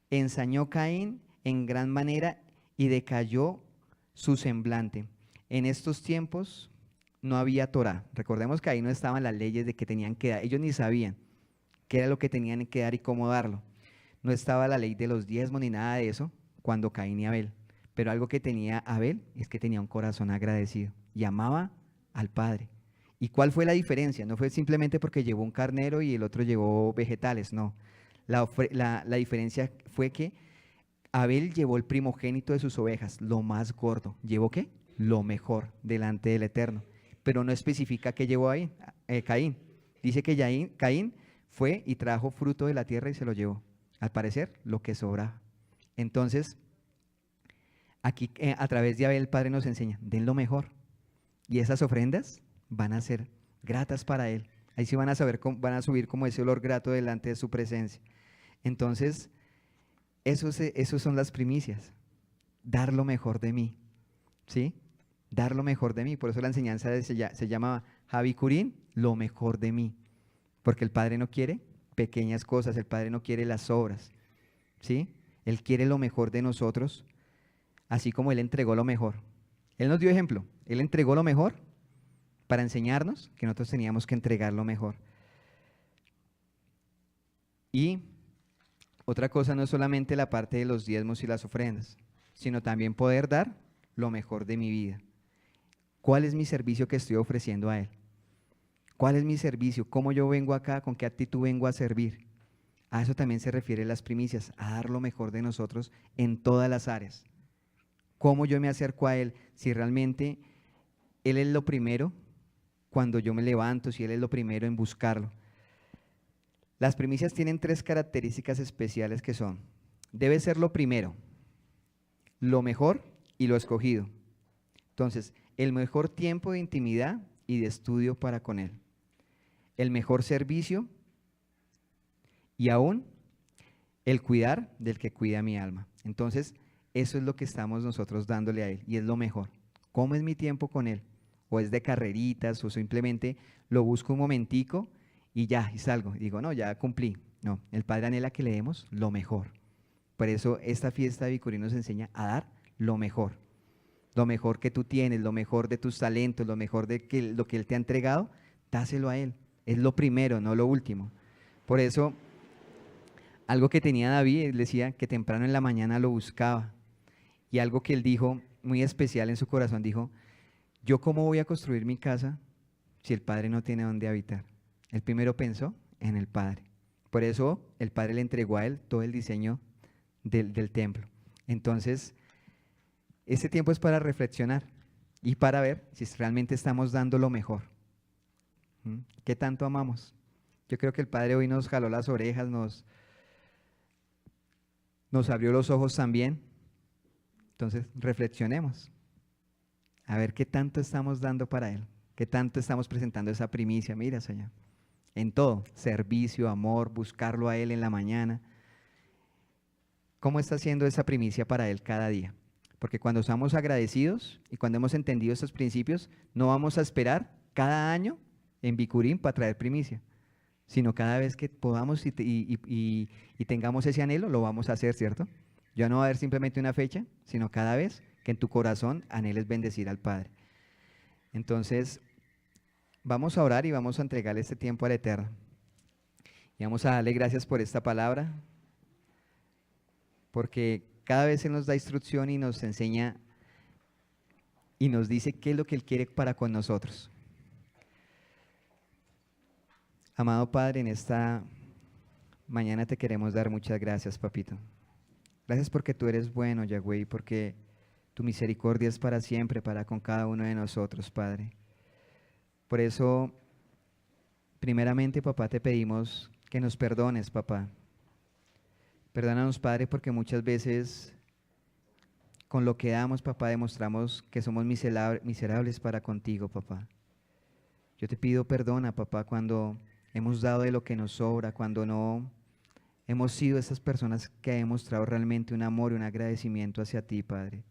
ensañó Caín en gran manera y decayó su semblante. En estos tiempos no había Torá. Recordemos que ahí no estaban las leyes de que tenían que dar. Ellos ni sabían qué era lo que tenían que dar y cómo darlo. No estaba la ley de los diezmos ni nada de eso cuando Caín y Abel. Pero algo que tenía Abel es que tenía un corazón agradecido y amaba al Padre. ¿Y cuál fue la diferencia? No fue simplemente porque llevó un carnero y el otro llevó vegetales, no. La diferencia fue que Abel llevó el primogénito de sus ovejas, lo más gordo. ¿Llevó qué? Lo mejor delante del Eterno. Pero no especifica qué llevó ahí, Caín. Dice que Caín fue y trajo fruto de la tierra y se lo llevó. Al parecer, lo que sobra. Entonces, aquí a través de Abel el Padre nos enseña, den lo mejor. Y esas ofrendas van a ser gratas para Él. Ahí sí van a van a subir como ese olor grato delante de su presencia. Entonces, esos son las primicias. Dar lo mejor de mí. ¿sí? Dar lo mejor de mí. Por eso la enseñanza se llama Habikurim, lo mejor de mí. Porque el Padre no quiere pequeñas cosas, el Padre no quiere las obras, ¿sí? Él quiere lo mejor de nosotros, así como Él entregó lo mejor. Él nos dio ejemplo, Él entregó lo mejor para enseñarnos que nosotros teníamos que entregar lo mejor. Y otra cosa no es solamente la parte de los diezmos y las ofrendas, sino también poder dar lo mejor de mi vida. ¿Cuál es mi servicio que estoy ofreciendo a Él? ¿Cuál es mi servicio? ¿Cómo yo vengo acá? ¿Con qué actitud vengo a servir? A eso también se refiere las primicias, a dar lo mejor de nosotros en todas las áreas. ¿Cómo yo me acerco a Él? Si realmente Él es lo primero cuando yo me levanto, si Él es lo primero en buscarlo. Las primicias tienen 3 características especiales que son: debe ser lo primero, lo mejor y lo escogido. Entonces, el mejor tiempo de intimidad y de estudio para con Él. El mejor servicio y aún el cuidar del que cuida mi alma. Entonces, eso es lo que estamos nosotros dándole a Él y es lo mejor. ¿Cómo es mi tiempo con Él? O es de carreritas o simplemente lo busco un momentico y ya, y salgo. Y digo, no, ya cumplí. No, el Padre anhela que le demos lo mejor. Por eso esta fiesta de Bicurí nos enseña a dar lo mejor. Lo mejor que tú tienes, lo mejor de tus talentos, lo mejor de lo que Él te ha entregado, dáselo a Él. Es lo primero, no lo último. Por eso, algo que tenía David, él decía que temprano en la mañana lo buscaba. Y algo que él dijo muy especial en su corazón, dijo, ¿yo cómo voy a construir mi casa si el Padre no tiene dónde habitar? Él primero pensó en el Padre. Por eso el Padre le entregó a él todo el diseño del templo. Entonces, este tiempo es para reflexionar y para ver si realmente estamos dando lo mejor. ¿Qué tanto amamos? Yo creo que el Padre hoy nos jaló las orejas, nos abrió los ojos también. Entonces, reflexionemos. A ver qué tanto estamos dando para Él. Qué tanto estamos presentando esa primicia. Mira, Señor. En todo. Servicio, amor, buscarlo a Él en la mañana. ¿Cómo está haciendo esa primicia para Él cada día? Porque cuando somos agradecidos y cuando hemos entendido estos principios, no vamos a esperar cada año en Bicurín para traer primicia, sino cada vez que podamos y tengamos ese anhelo, lo vamos a hacer, ¿cierto? Ya no va a haber simplemente una fecha, sino cada vez que en tu corazón anheles bendecir al Padre. Entonces, vamos a orar y vamos a entregarle este tiempo al Eterno. Y vamos a darle gracias por esta palabra, porque cada vez Él nos da instrucción y nos enseña y nos dice qué es lo que Él quiere para con nosotros. Amado Padre, en esta mañana te queremos dar muchas gracias, papito. Gracias porque tú eres bueno, Yahweh, y porque tu misericordia es para siempre, para con cada uno de nosotros, Padre. Por eso, primeramente, papá, te pedimos que nos perdones, papá. Perdónanos, Padre, porque muchas veces con lo que damos, papá, demostramos que somos miserables para contigo, papá. Yo te pido perdona, papá, cuando hemos dado de lo que nos sobra, cuando no hemos sido esas personas que han demostrado realmente un amor y un agradecimiento hacia ti, Padre.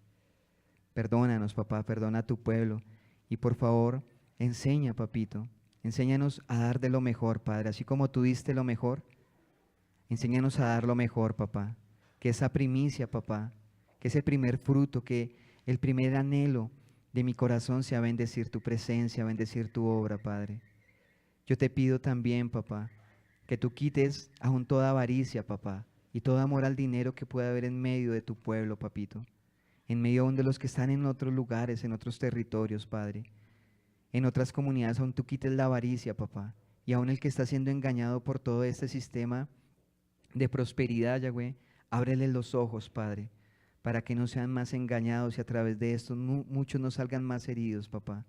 Perdónanos, papá, perdona a tu pueblo. Y por favor, enseña, papito, enséñanos a dar de lo mejor, Padre. Así como tú diste lo mejor, enséñanos a dar lo mejor, papá. Que esa primicia, papá, que ese primer fruto, que el primer anhelo de mi corazón sea bendecir tu presencia, bendecir tu obra, Padre. Yo te pido también, papá, que tú quites aún toda avaricia, papá, y todo amor al dinero que pueda haber en medio de tu pueblo, papito. En medio aún de los que están en otros lugares, en otros territorios, Padre. En otras comunidades aún tú quites la avaricia, papá. Y aún el que está siendo engañado por todo este sistema de prosperidad, Yahweh, ábrele los ojos, Padre, para que no sean más engañados y a través de esto muchos no salgan más heridos, papá.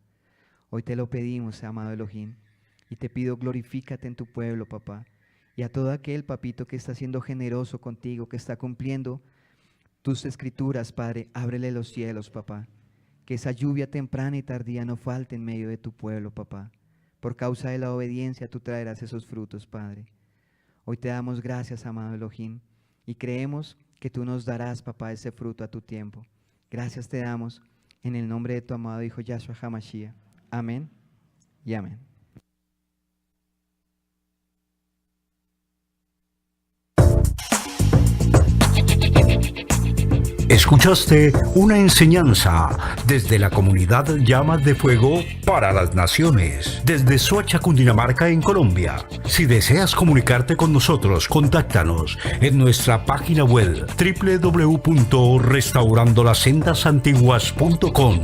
Hoy te lo pedimos, amado Elohim, y te pido glorifícate en tu pueblo, papá. Y a todo aquel, papito, que está siendo generoso contigo, que está cumpliendo tus escrituras, Padre, ábrele los cielos, papá. Que esa lluvia temprana y tardía no falte en medio de tu pueblo, papá. Por causa de la obediencia tú traerás esos frutos, Padre. Hoy te damos gracias, amado Elohim, y creemos que tú nos darás, papá, ese fruto a tu tiempo. Gracias te damos en el nombre de tu amado Hijo Yahshua HaMashiach. Amén y amén. Escuchaste una enseñanza desde la comunidad Llamas de Fuego para las Naciones, desde Soacha, Cundinamarca, en Colombia. Si deseas comunicarte con nosotros, contáctanos en nuestra página web www.restaurandolaSendasAntiguas.com.